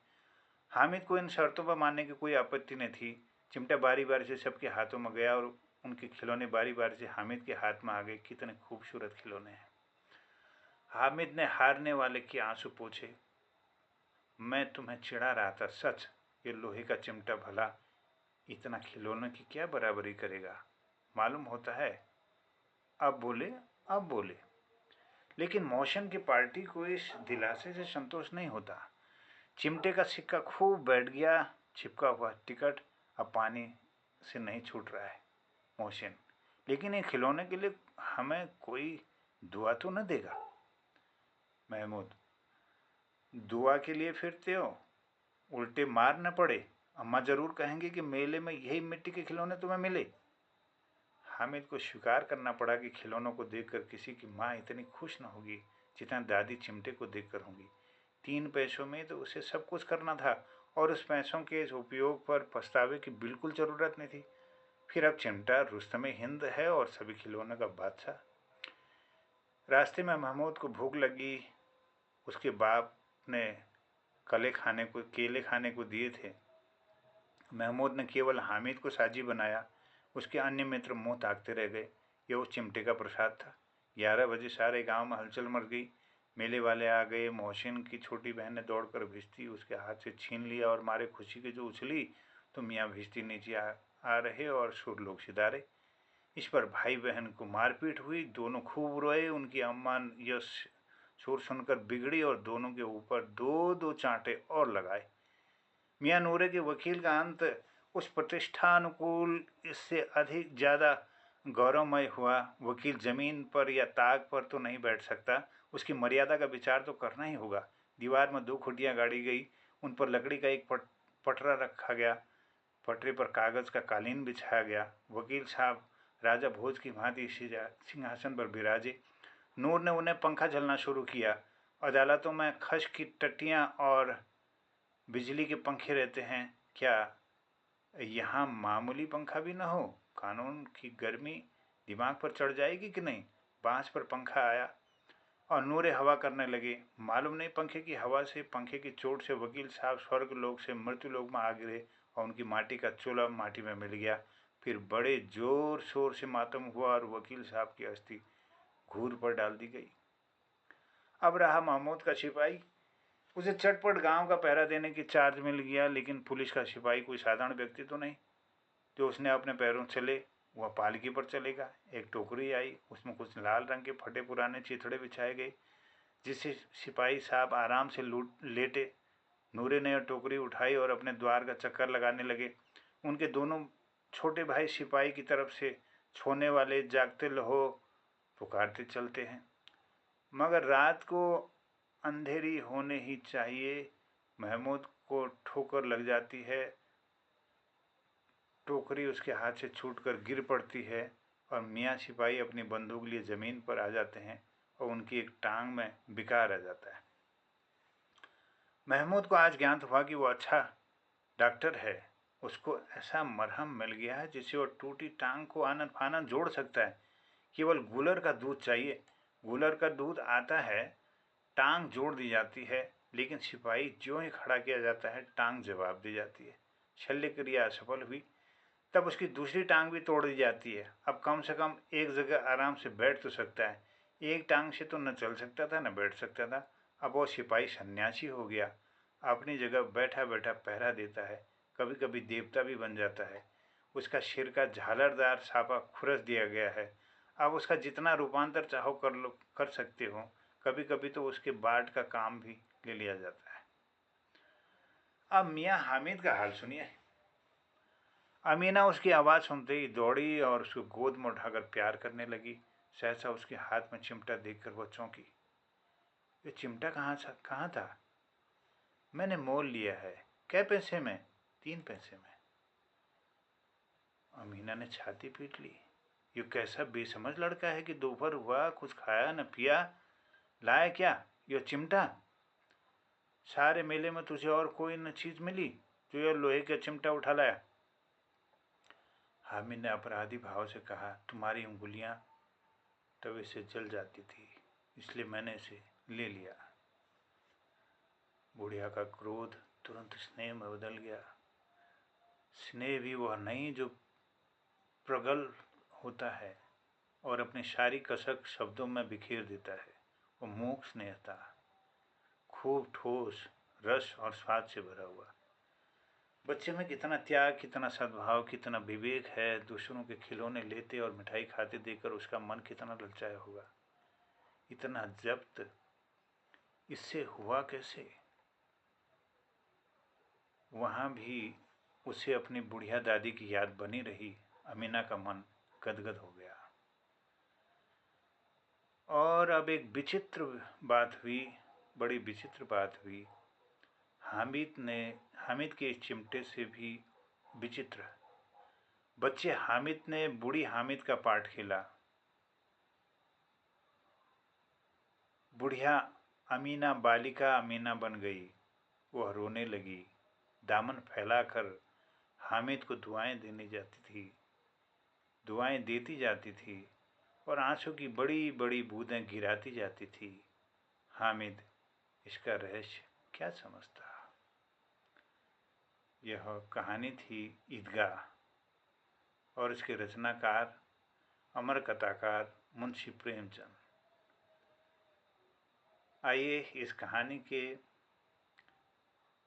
हामिद को इन शर्तों पर मानने की कोई आपत्ति न थी। चिमटा बारी बारी से सबके हाथों में गया और उनके खिलौने बारी बारी से हामिद के हाथ में आ गए। कितने खूबसूरत खिलौने हैं। हामिद ने हारने वाले के आंसू पोंछे, मैं तुम्हें चिढ़ा रहा था, सच। ये लोहे का चिमटा भला इतना खिलौनों की क्या बराबरी करेगा, मालूम होता है। अब बोले। लेकिन मोहसिन की पार्टी को इस दिलासे से संतोष नहीं होता। चिमटे का सिक्का खूब बैठ गया, चिपका हुआ टिकट अब पानी से नहीं छूट रहा है। मोहसिन, लेकिन ये खिलौने के लिए हमें कोई दुआ तो न देगा। महमूद, दुआ के लिए फिरते हो, उल्टे मार न पड़े, अम्मा जरूर कहेंगे कि मेले में यही मिट्टी के खिलौने तुम्हें मिले। हामिद को स्वीकार करना पड़ा कि खिलौनों को देखकर किसी की माँ इतनी खुश न होगी जितना दादी चिमटे को देखकर होंगी। 3 पैसों में तो उसे सब कुछ करना था और उस पैसों के उपयोग पर पछतावे की बिल्कुल ज़रूरत नहीं थी। फिर अब चिमटा रुस्तम हिंद है और सभी खिलौनों का बादशाह। रास्ते में महमूद को भूख लगी। उसके बाप ने केले खाने को दिए थे। महमूद ने केवल हामिद को साजी बनाया। उसके अन्य मित्र मुंह ताकते रह गए। यह उस चिमटे का प्रसाद था। 11 बजे सारे गांव में हलचल मच गई। मेले वाले आ गए। मोहसिन की छोटी बहन ने दौड़कर भिश्ती उसके हाथ से छीन लिया और मारे खुशी के जो उछली तो मियाँ भिश्ती नीचे आ रहे और सुर लोग सिधारे। इस पर भाई बहन को मारपीट हुई। दोनों खूब रोए। उनकी अम्मा यह शोर सुनकर बिगड़ी और दोनों के ऊपर 2-2 चांटे और लगाए। मियाँ नूरे के वकील का अंत उस प्रतिष्ठानुकूल इससे अधिक ज़्यादा गौरवमय हुआ। वकील जमीन पर या ताक पर तो नहीं बैठ सकता। उसकी मर्यादा का विचार तो करना ही होगा। दीवार में 2 खुटियाँ गाड़ी गई। उन पर लकड़ी का एक पटरा रखा गया। पटरे पर कागज का कालीन बिछाया गया। वकील साहब राजा भोज की भांति सिंहासन पर विराजे। नूर ने उन्हें पंखा झलना शुरू किया। अदालतों में खश की टट्टियाँ और बिजली के पंखे रहते हैं, क्या यहाँ मामूली पंखा भी न हो? कानून की गर्मी दिमाग पर चढ़ जाएगी कि नहीं? बांस पर पंखा आया और नूरे हवा करने लगे। मालूम नहीं पंखे की हवा से, पंखे की चोट से वकील साहब स्वर्ग लोक से मृत्यु लोक में आ गिरे और उनकी माटी का चूल्हा माटी में मिल गया। फिर बड़े जोर शोर से मातम हुआ और वकील साहब की अस्थि घूर पर डाल दी गई। अब रहा महमूद का सिपाही। उसे चटपट गांव का पहरा देने की चार्ज मिल गया। लेकिन पुलिस का सिपाही कोई साधारण व्यक्ति तो नहीं जो उसने अपने पैरों चले। वह पालकी पर चलेगा। एक टोकरी आई। उसमें कुछ लाल रंग के फटे पुराने चिथड़े बिछाए गए जिससे सिपाही साहब आराम से लेटे। नूरे ने टोकरी उठाई और अपने द्वार का चक्कर लगाने लगे। उनके दोनों छोटे भाई सिपाही की तरफ से छोने वाले जागते लहो पुकारते चलते हैं। मगर रात को अंधेरी होने ही चाहिए। महमूद को ठोकर लग जाती है। टोकरी उसके हाथ से छूटकर गिर पड़ती है और मियाँ सिपाही अपनी बंदूक लिए ज़मीन पर आ जाते हैं और उनकी एक टांग में बिकार आ जाता है। महमूद को आज ज्ञात हुआ कि वो अच्छा डॉक्टर है। उसको ऐसा मरहम मिल गया है जिससे वो टूटी टांग को आनन फानन जोड़ सकता है। केवल गूलर का दूध चाहिए। गूलर का दूध आता है, टांग जोड़ दी जाती है। लेकिन सिपाही जो ही खड़ा किया जाता है टांग जवाब दी जाती है। शल्य क्रिया असफल हुई। तब उसकी दूसरी टांग भी तोड़ दी जाती है। अब कम से कम एक जगह आराम से बैठ तो सकता है। एक टांग से तो न चल सकता था न बैठ सकता था। अब वो सिपाही सन्यासी हो गया। अपनी जगह बैठा बैठा पहरा देता है। कभी कभी देवता भी बन जाता है। उसका सिर का झालरदार छापा खुरस दिया गया है। अब उसका जितना रूपांतर चाहो कर सकते हो। कभी कभी तो उसके बाढ़ का काम भी ले लिया जाता है। अब मियाँ हामिद का हाल सुनिए। अमीना उसकी आवाज़ सुनते ही दौड़ी और उसको गोद में उठाकर प्यार करने लगी। सहसा उसके हाथ में चिमटा देखकर वह चौंकी। ये चिमटा कहाँ था? मैंने मोल लिया है। कै पैसे में? 3 पैसे में। अमीना ने छाती पीट ली। ये कैसा बेसमझ लड़का है कि दोपहर हुआ कुछ खाया न पिया। लाया क्या? ये चिमटा? सारे मेले में तुझे और कोई न चीज मिली जो यह लोहे का चिमटा उठा लाया? हामिद ने अपराधी भाव से कहा, तुम्हारी उंगलियां तवे से जल जाती थी इसलिए मैंने इसे ले लिया। बुढ़िया का क्रोध तुरंत स्नेह में बदल गया। स्नेह भी वह नहीं जो प्रगल्भ होता है और अपनी सारी कसक शब्दों में बिखेर देता है। वो मूक स्नेह था, खूब ठोस, रस और स्वाद से भरा हुआ। बच्चे में कितना त्याग, कितना सद्भाव, कितना विवेक है। दूसरों के खिलौने लेते और मिठाई खाते देखकर उसका मन कितना ललचाया होगा। इतना जब्त इससे हुआ कैसे? वहाँ भी उसे अपनी बुढ़िया दादी की याद बनी रही। अमीना का मन गदगद हो गया। और अब एक विचित्र बात हुई, बड़ी विचित्र बात हुई। हामिद के इस चिमटे से भी विचित्र। बच्चे हामिद ने बूढ़ी हामिद का पार्ट खेला। बुढ़िया अमीना बालिका अमीना बन गई। वह रोने लगी, दामन फैलाकर हामिद को दुआएं देने जाती थी, दुआएं देती जाती थी और आंसू की बड़ी बड़ी बूंदें गिराती जाती थी। हामिद इसका रहस्य क्या समझता। यह कहानी थी ईदगाह और इसके रचनाकार अमर कथाकार मुंशी प्रेमचंद। आइए इस कहानी के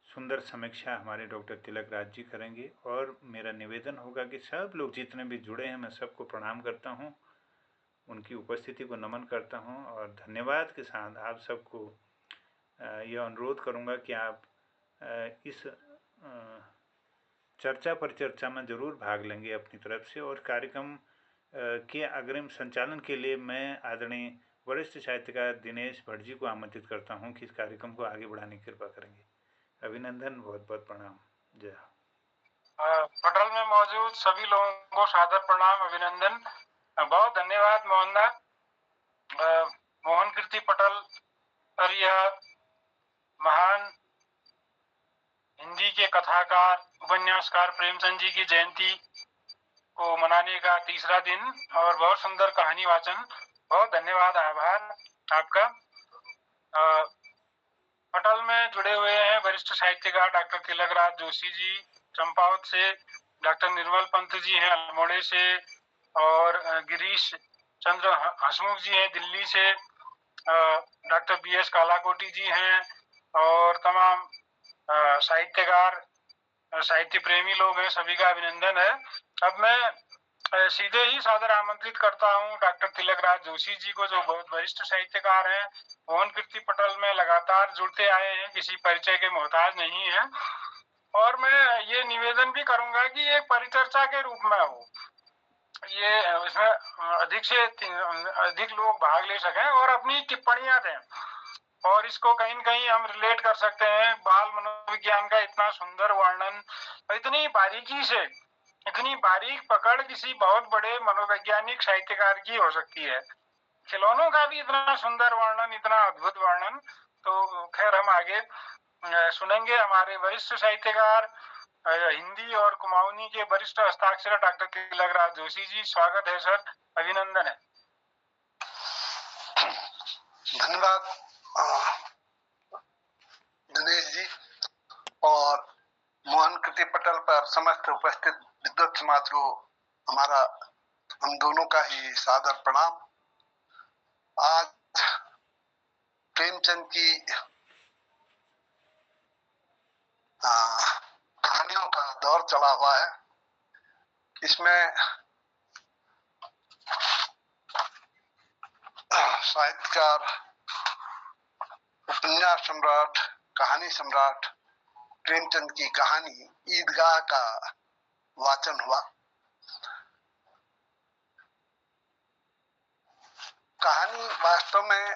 सुंदर समीक्षा हमारे डॉक्टर तिलक राज जी करेंगे और मेरा निवेदन होगा कि सब लोग जितने भी जुड़े हैं मैं सबको प्रणाम करता हूं, उनकी उपस्थिति को नमन करता हूं और धन्यवाद के साथ आप सबको यह अनुरोध करूंगा कि आप इस चर्चा पर चर्चा में ज़रूर भाग लेंगे अपनी तरफ से। और कार्यक्रम के अग्रिम संचालन के लिए मैं आदरणीय वरिष्ठ साहित्यकार दिनेश भट्ट जी को आमंत्रित करता हूं कि इस कार्यक्रम को आगे बढ़ाने की कृपा करेंगे। अभिनंदन, बहुत बहुत प्रणाम। जय। पटल में मौजूद सभी लोगों को सादर प्रणाम, अभिनंदन। बहुत धन्यवाद मोहनदा। मोहन कीर्ति पटल और यह महान हिंदी के कथाकार उपन्यासकार प्रेमचंद जी की जयंती को मनाने का तीसरा दिन और बहुत सुंदर कहानी वाचन। बहुत धन्यवाद, आभार आपका। पटल में जुड़े हुए हैं वरिष्ठ साहित्यकार डॉक्टर तिलक राज जोशी जी चंपावत से, डॉक्टर निर्मल पंत जी हैं अल्मोड़े से और गिरीश चंद्र हसमुख जी हैं दिल्ली से, डॉक्टर BS कालाकोटी जी हैं और तमाम साहित्यकार साहित्य प्रेमी लोग हैं, सभी का अभिनंदन है। अब मैं सीधे ही सादर आमंत्रित करता हूं डॉक्टर तिलक राज जोशी जी को, जो बहुत वरिष्ठ साहित्यकार हैं, मोहन कीर्ति पटल में लगातार जुड़ते आए हैं, किसी परिचय के मोहताज नहीं है। और मैं ये निवेदन भी करूंगा कि एक परिचर्चा के रूप में हो, ये इसमें अधिक से अधिक लोग भाग ले सकें और अपनी टिप्पणियां दें और इसको कहीं न कहीं हम रिलेट कर सकते हैं। बाल मनोविज्ञान का इतना सुंदर वर्णन, इतनी बारीकी से, इतनी बारीक पकड़ किसी बहुत बड़े मनोवैज्ञानिक साहित्यकार की हो सकती है। खिलौनों का भी इतना सुंदर वर्णन, इतना अद्भुत वर्णन। तो खैर हम आगे सुनेंगे। हमारे वरिष्ठ साहित्यकार हिंदी और कुमाऊनी के वरिष्ठ हस्ताक्षर डॉक्टर तिलक राज जोशी जी, स्वागत है सर, अभिनंदन है। धन्यवाद दिनेश जी और मोहन कीर्ति पटल पर समस्त उपस्थित विद्वत समाज को हमारा, हम दोनों का ही सादर प्रणाम। आज प्रेमचंद की कहानियों का दौर चला हुआ है। इसमें साहित्यकार, उपन्यास सम्राट, कहानी सम्राट प्रेमचंद की कहानी ईदगाह का वाचन हुआ। कहानी वास्तव में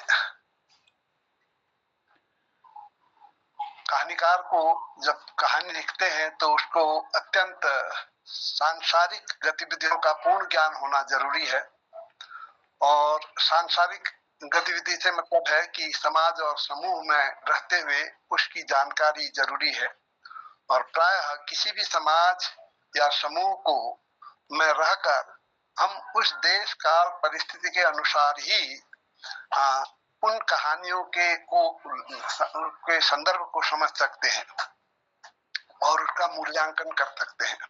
कहानीकार को जब कहानी लिखते हैं तो उसको अत्यंत सांसारिक गतिविधियों का पूर्ण ज्ञान होना जरूरी है। और सांसारिक गतिविधि से मतलब है कि समाज और समूह में रहते हुए उसकी जानकारी जरूरी है। और प्रायः किसी भी समाज या समूह को में रहकर हम उस देश काल परिस्थिति के अनुसार ही उन कहानियों के संदर्भ को समझ सकते हैं और उसका मूल्यांकन कर सकते हैं।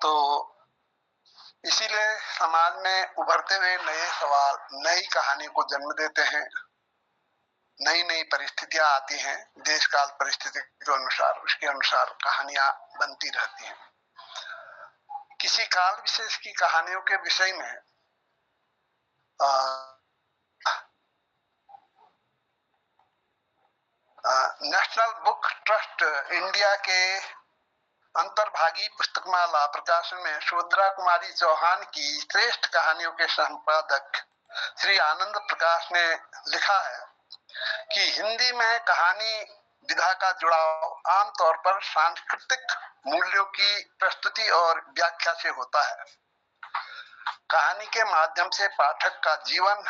तो इसीलिए समाज में उभरते हुए नए सवाल नई कहानी को जन्म देते हैं, नई नई परिस्थितियां आती हैं, देश काल परिस्थिति के अनुसार उसके अनुसार कहानियां बनती रहती हैं। किसी काल विशेष की कहानियों के विषय में नेशनल बुक ट्रस्ट इंडिया के अंतर्भागी पुस्तकमाला प्रकाशन में सुभद्रा कुमारी चौहान की श्रेष्ठ कहानियों के संपादक श्री आनंद प्रकाश ने लिखा है कि हिंदी में कहानी विधा का जुड़ाव आमतौर पर सांस्कृतिक मूल्यों की प्रस्तुति और व्याख्या से होता है। कहानी के माध्यम से पाठक का जीवन,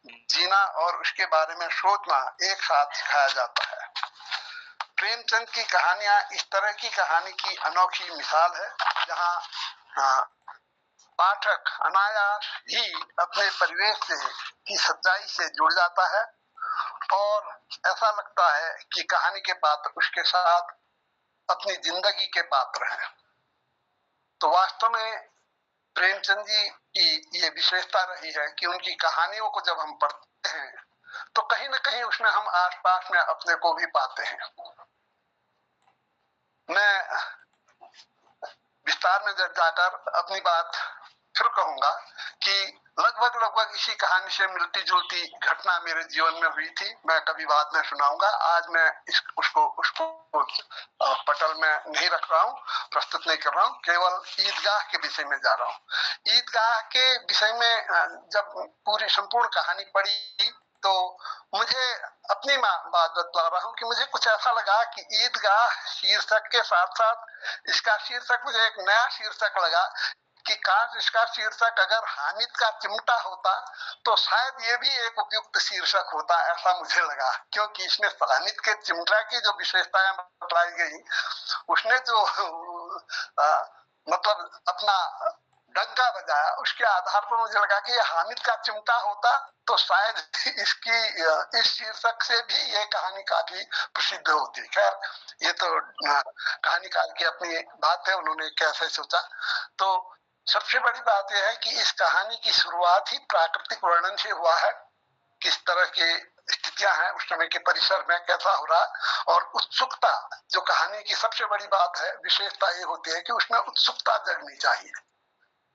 जीना और उसके बारे में सोचना एक साथ सिखाया जाता है। प्रेमचंद की कहानियां इस तरह की कहानी की अनोखी मिसाल है जहां पाठक अनायास ही अपने परिवेश से की सच्चाई से जुड़ जाता है और ऐसा लगता है कि कहानी के पात्र उसके साथ अपनी जिंदगी के पात्र हैं। तो वास्तव में प्रेमचंद जी की ये विशेषता रही है कि उनकी कहानियों को जब हम पढ़ते हैं तो कहीं ना कहीं उसमें हम आसपास में अपने को भी पाते हैं। मैं विस्तार में जाकर अपनी बात फिर कहूंगा कि लगभग इसी कहानी से मिलती जुलती घटना मेरे जीवन में हुई थी। मैं कभी बाद में सुनाऊंगा। आज मैं उसको पटल में नहीं रख रहा हूँ, प्रस्तुत नहीं कर रहा हूँ, केवल ईदगाह के विषय में जा रहा हूँ। ईदगाह के विषय में जब पूरी संपूर्ण कहानी पढ़ी तो मुझे अपनी बात बतला रहा हूँ कि मुझे कुछ ऐसा लगा कि ईदगाह शीर्षक के साथ साथ इसका शीर्षक मुझे एक नया शीर्षक लगा कि काश इसका शीर्षक अगर हामिद का चिमटा होता तो शायद ये भी एक उपयुक्त शीर्षक होता, ऐसा मुझे लगा। क्योंकि इसमें हामिद के चिमटा की जो विशेषताएं बताई गई, उसने जो मतलब अपना डंका बजाया, उसके आधार पर मुझे लगा कि हामिद का चिमटा होता तो शायद इस शीर्षक से भी ये कहानी काफी प्रसिद्ध होती। खैर, ये तो कहानीकार की अपनी बात है, उन्होंने कैसे सोचा। तो सबसे बड़ी बात यह है कि इस कहानी की शुरुआत ही प्राकृतिक वर्णन से हुआ है। किस तरह की स्थितियां हैं उस समय के परिसर में, कैसा हो रहा, और उत्सुकता जो कहानी की सबसे बड़ी बात है, विशेषता ये होती है कि उसमें उत्सुकता जगनी चाहिए।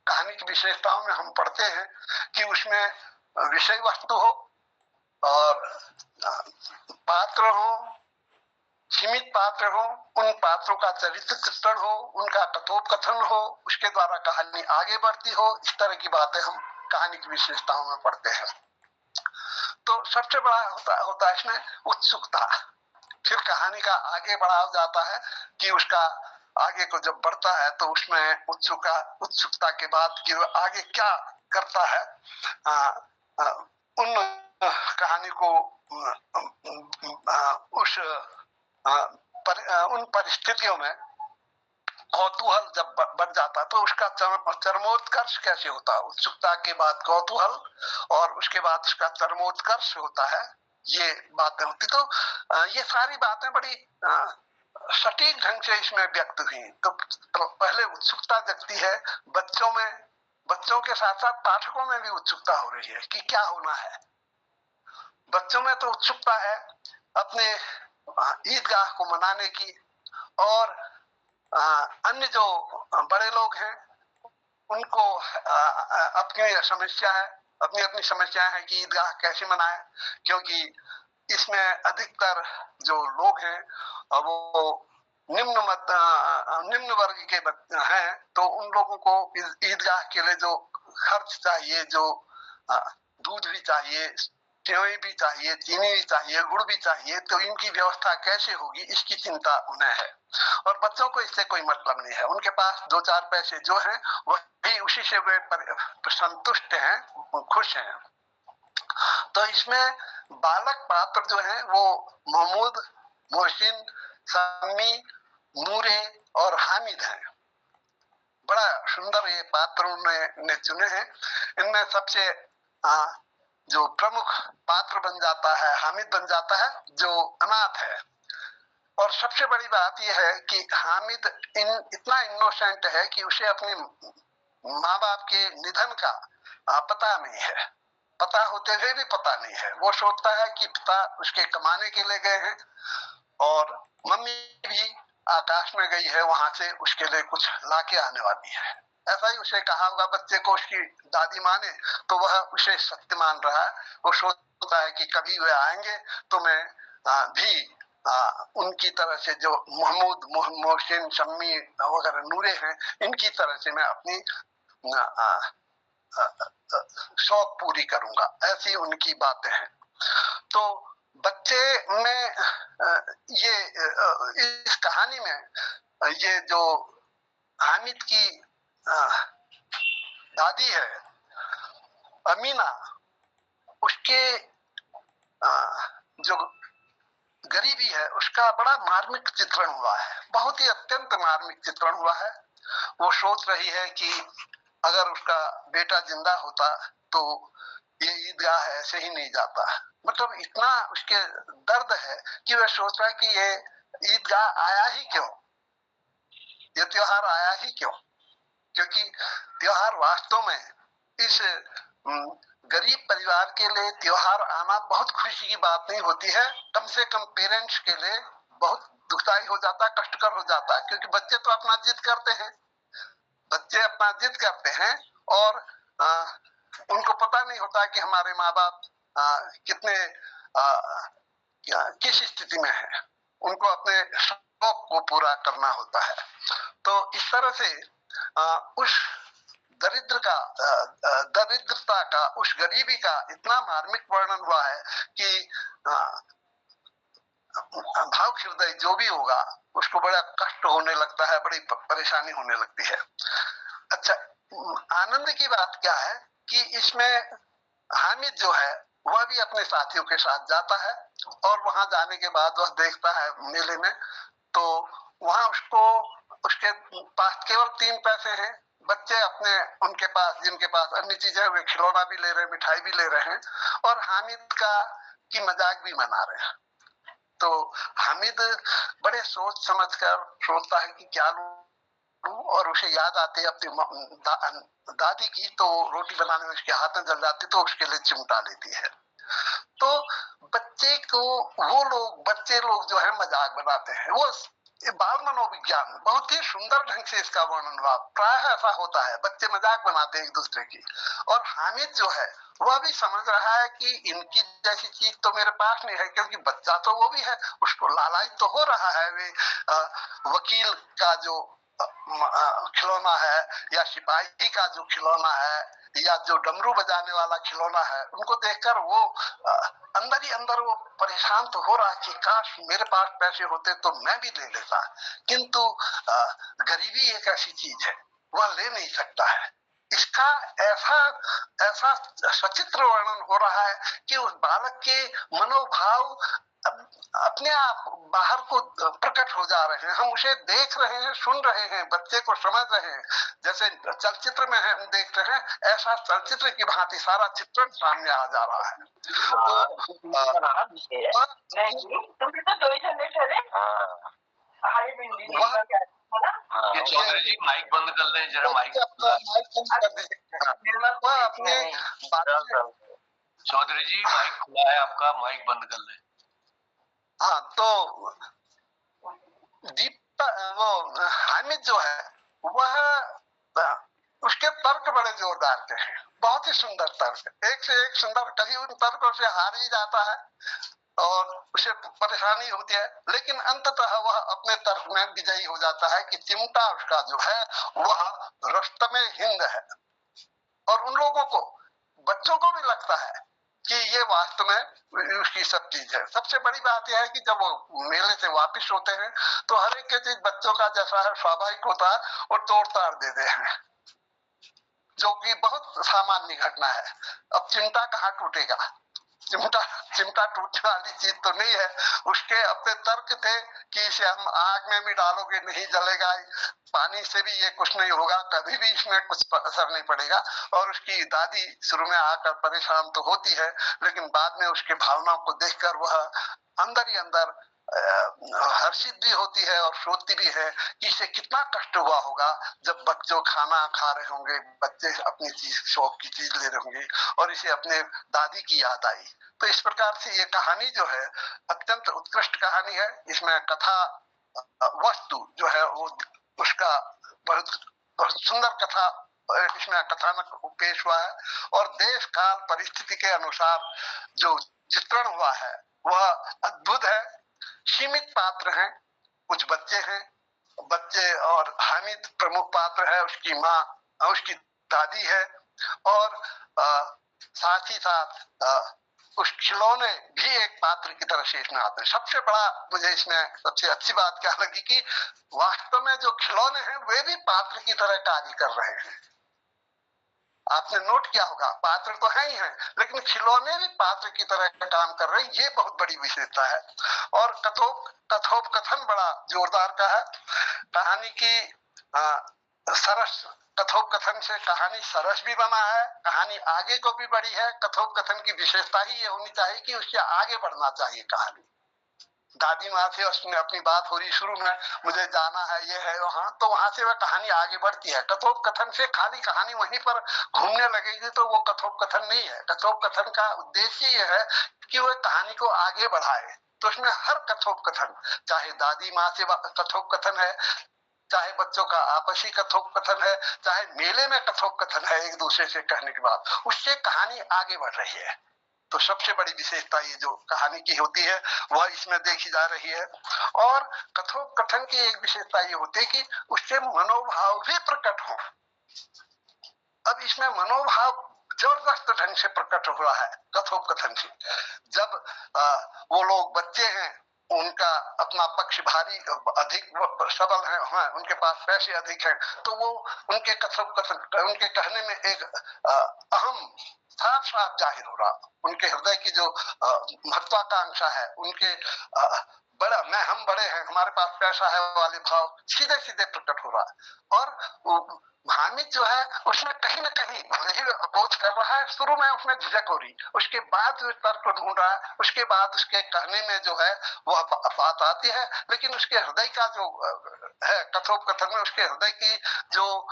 कहानी की विशेषताओं में हम पढ़ते हैं कि उसमें विषय वस्तु हो और पात्र हो, सीमित पात्र हो, उन पात्रों का चरित्र चित्रण हो, उनका कथोपकथन हो, उसके द्वारा कहानी आगे बढ़ती हो। इस तरह की बातें हम कहानी की विशेषताओं में पढ़ते हैं। तो सबसे बड़ा होता है इसमें उत्सुकता। फिर कहानी का आगे बढ़ाव जाता है कि उसका आगे को जब बढ़ता है तो उसमें उत्सुकता के बाद कि वो आगे क्या करता है, उन कहानी को उन परिस्थितियों में कौतूहल जब बढ़ जाता तो उसका चरमोत्कर्ष कैसे होता, उत्सुकता के बाद कौतूहल और उसके बाद उसका चरमोत्कर्ष होता है, ये बातें होती। तो ये सारी बातें बड़ी सटीक ढंग से इसमें व्यक्त हुई। तो पहले उत्सुकता जगती है बच्चों में, बच्चों के साथ साथ पाठकों में भी उत्सुकता हो रही है कि क्या होना है। बच्चों में तो उत्सुकता है अपने ईदगाह को मनाने की, और अन्य जो बड़े लोग हैं उनको अपनी समस्याएं हैं कि ईदगाह कैसे मनाए, क्योंकि इसमें अधिकतर जो लोग हैं वो निम्न वर्ग के हैं। तो उन लोगों को ईदगाह के लिए जो खर्च चाहिए, जो दूध भी चाहिए, सेवई भी चाहिए, चीनी भी चाहिए, गुड़ भी चाहिए, तो इनकी व्यवस्था कैसे होगी इसकी चिंता उन्हें है। और बच्चों को इससे कोई मतलब नहीं है, उनके पास 2-4 पैसे जो हैं वही, उसी से वे संतुष्ट हैं, खुश हैं। तो इसमें बालक पात्र जो है वो महमूद, मोहसिन, सम्मी, नूरे और हामिद हैं। बड़ा सुंदर ये पात्र उन्होंने चुने हैं। इनमें सबसे जो प्रमुख पात्र बन जाता है हामिद बन जाता है, जो अनाथ है। और सबसे बड़ी बात यह है कि हामिद इतना इनोसेंट है कि उसे अपने माँ बाप के निधन का पता नहीं है, पता होते हुए भी पता नहीं है। वो सोचता है कि पिता उसके कमाने के लिए गए हैं और मम्मी भी आकाश में गई है, वहां से उसके लिए कुछ लाके आने वाली है। ऐसा ही उसे कहा होगा बच्चे को उसकी दादी माँ ने, तो वह उसे सत्य मान रहा है। वो सोचता है कि कभी वे आएंगे तो मैं भी उनकी तरह से, जो महमूद, मोहसिन, शम्मी वगैरह नूरे हैं, इनकी तरह से मैं अपनी शौक पूरी करूंगा। ऐसी उनकी बातें हैं। तो बच्चे में ये इस कहानी में ये जो हामिद की दादी है अमीना, उसके जो गरीबी है उसका बड़ा मार्मिक चित्रण हुआ है, बहुत ही अत्यंत मार्मिक चित्रण हुआ है। वो सोच रही है कि अगर उसका बेटा जिंदा होता तो ये ईदगाह ऐसे ही नहीं जाता। मतलब इतना उसके दर्द है कि वह सोच रहा है कि ये ईदगाह आया ही क्यों, ये त्योहार आया ही क्यों। क्योंकि त्योहार वास्तव में इस गरीब परिवार के लिए त्योहार आना बहुत खुशी की बात नहीं होती है। कम से कम पेरेंट्स के लिए बहुत दुखदाई हो जाता है, कष्टकर हो जाता है, क्योंकि बच्चे तो अपना जिद करते हैं, बच्चे अपना जिद करते हैं और उनको पता नहीं होता कि हमारे माँ बाप कितने किस स्थिति में है, उनको अपने शौक को पूरा करना होता है। तो इस तरह से उस दरिद्रता का, उस गरीबी का इतना मार्मिक वर्णन हुआ है कि भाव हृदय जो भी होगा उसको बड़ा कष्ट होने लगता है, बड़ी परेशानी होने लगती है। अच्छा, आनंद की बात क्या है कि इसमें हामिद जो है वह भी अपने साथियों के साथ जाता है और वहां जाने के बाद वह देखता है मेले में, तो वहां उसको उसके पास केवल 3 पैसे हैं। बच्चे अपने उनके पास, जिनके पास अन्य चीजें, वे खिलौना भी ले रहे हैं, मिठाई भी ले रहे हैं और हामिद की मजाक भी मना रहे हैं। तो हामिद बड़े सोच समझकर सोचता है कि क्या लूं, और उसे याद आती है अपनी दादी की, तो रोटी बनाने में उसके हाथ में जल जाती तो उसके लिए चिमटा लेती है। तो बच्चे लोग जो है मजाक बनाते हैं। वो बाल मनोविज्ञान बहुत ही सुंदर ढंग से इसका वर्णन हुआ। प्राय ऐसा होता है, बच्चे मजाक बनाते हैं एक दूसरे की, और हामिद जो है वह भी समझ रहा है कि इनकी जैसी चीज तो मेरे पास नहीं है, क्योंकि बच्चा तो वो भी है, उसको लालच तो हो रहा है। वे वकील का जो खिलौना है, या सिपाही का जो खिलौना है, या जो डमरू बजाने वाला खिलौना है, उनको देखकर वो अंदर ही अंदर वो परेशान तो हो रहा है कि काश मेरे पास पैसे होते तो मैं भी ले लेता। किंतु गरीबी एक ऐसी चीज है, वह ले नहीं सकता है। इसका ऐसा सचित्र वर्णन हो रहा है कि उस बालक के मनोभाव अपने आप बाहर को प्रकट हो जा रहे हैं। हम उसे देख रहे हैं, सुन रहे हैं, बच्चे को समझ रहे हैं। जैसे चलचित्र में हम देख रहे हैं, ऐसा चलचित्र की भांति सारा चित्रण सामने आ जा रहा है। ये चौधरी जी माइक बंद कर लें जरा, माइक कर दीजिए। चौधरी जी माइक खुला है आपका, माइक बंद कर लें। हाँ, तो वो हामिद जो है वह, उसके तर्क बड़े जोरदार के हैं, बहुत ही सुंदर तर्क, एक से एक सुंदर। कभी उन तर्कों से हार ही जाता है और उसे परेशानी होती है, लेकिन अंततः वह अपने तर्क में विजयी हो जाता है कि चिमटा उसका जो है वह रस्तमे हिंद है। और उन लोगों को, बच्चों को भी लगता है कि ये वास्तव में उसकी सब चीज है। सबसे बड़ी बात यह है कि जब वो मेले से वापस होते हैं तो हर एक चीज बच्चों का जैसा है स्वाभाविक होता है, वो तोड़ ताड़ देते हैं, जो कि बहुत सामान्य घटना है। अब चिमटा कहाँ टूटेगा, चिमटा टूटने वाली चीज तो नहीं है। उसके अपने तर्क थे कि इसे हम आग में भी डालोगे नहीं जलेगा, पानी से भी ये कुछ नहीं होगा, कभी भी इसमें कुछ असर नहीं पड़ेगा। और उसकी दादी शुरू में आकर परेशान तो होती है, लेकिन बाद में उसके भावनाओं को देखकर वह अंदर ही अंदर हर्षित भी होती है और सोचती भी है कि इसे कितना कष्ट हुआ होगा जब बच्चों खाना खा रहे होंगे, बच्चे अपनी चीज, शौक की चीज ले रहे होंगे, और इसे अपने दादी की याद आई। तो इस प्रकार से ये कहानी जो है अत्यंत उत्कृष्ट कहानी है। इसमें कथा वस्तु जो है वो उसका बहुत बहुत सुंदर कथा, इसमें कथानक पेश हुआ है, और देश काल परिस्थिति के अनुसार जो चित्रण हुआ है वह अद्भुत है। सीमित पात्र हैं, कुछ बच्चे हैं, बच्चे और हामिद प्रमुख पात्र है, उसकी माँ, उसकी दादी है, और साथ ही साथ कुछ खिलौने भी एक पात्र की तरह शेष में आते हैं। सबसे बड़ा मुझे इसमें सबसे अच्छी बात क्या लगी कि वास्तव में जो खिलौने हैं वे भी पात्र की तरह कार्य कर रहे हैं। आपने नोट किया होगा, पात्र तो है ही है, लेकिन खिलौने भी पात्र की तरह काम कर रहे हैं, ये बहुत बड़ी विशेषता है। और कथोपकथन बड़ा जोरदार का है। कहानी की सरस कथोपकथन से कहानी सरस भी बना है, कहानी आगे को भी बढ़ी है। कथोपकथन की विशेषता ही ये होनी चाहिए कि उसके आगे बढ़ना चाहिए कहानी। दादी माँ से उसने अपनी बात हो रही शुरू में, मुझे जाना है, ये है वहां, तो वहां से वह कहानी आगे बढ़ती है। कथोपकथन से खाली कहानी वहीं पर घूमने लगेगी तो वो कथोपकथन नहीं है। कथोपकथन का उद्देश्य ये है कि वह कहानी को आगे बढ़ाए। तो उसमें हर कथोपकथन, चाहे दादी माँ से कथोपकथन है, चाहे बच्चों का आपसी कथोपकथन है, चाहे मेले में कथोपकथन है एक दूसरे से कहने के बाद, उससे कहानी आगे बढ़ रही है। तो सबसे बड़ी विशेषता ये जो कहानी की होती है वह इसमें देखी जा रही है। और कथोपकथन की एक विशेषता ये होती है कि उससे मनोभाव भी प्रकट हो। अब इसमें मनोभाव जबरदस्त ढंग से प्रकट हो रहा है कथोपकथन से। जब वो लोग बच्चे हैं, उनका अपना पक्ष भारी अधिक सबल है, उनके पास पैसे अधिक हैं, तो वो उनके कथोपकथन, उनके कहने में एक अहम साफ साफ जाहिर हो रहा। उनके हृदय की जो महत्वाकांक्षा है, उनके बड़ा मैं हम बड़े हैं, हमारे पास पैसा है वाले भाव सीधे सीधे प्रकट हो रहा। और हामिद जो है उसमें कहीं ना कहीं नहीं अपोज कर रहा है। शुरू में उसमें झिझक हो रही, उसके बाद जो तर्क ढूंढ रहा है, उसके बाद उसके कहने में जो है वह बात आती है। लेकिन उसके हृदय का जो है कथोपकथन में, उसके हृदय की जो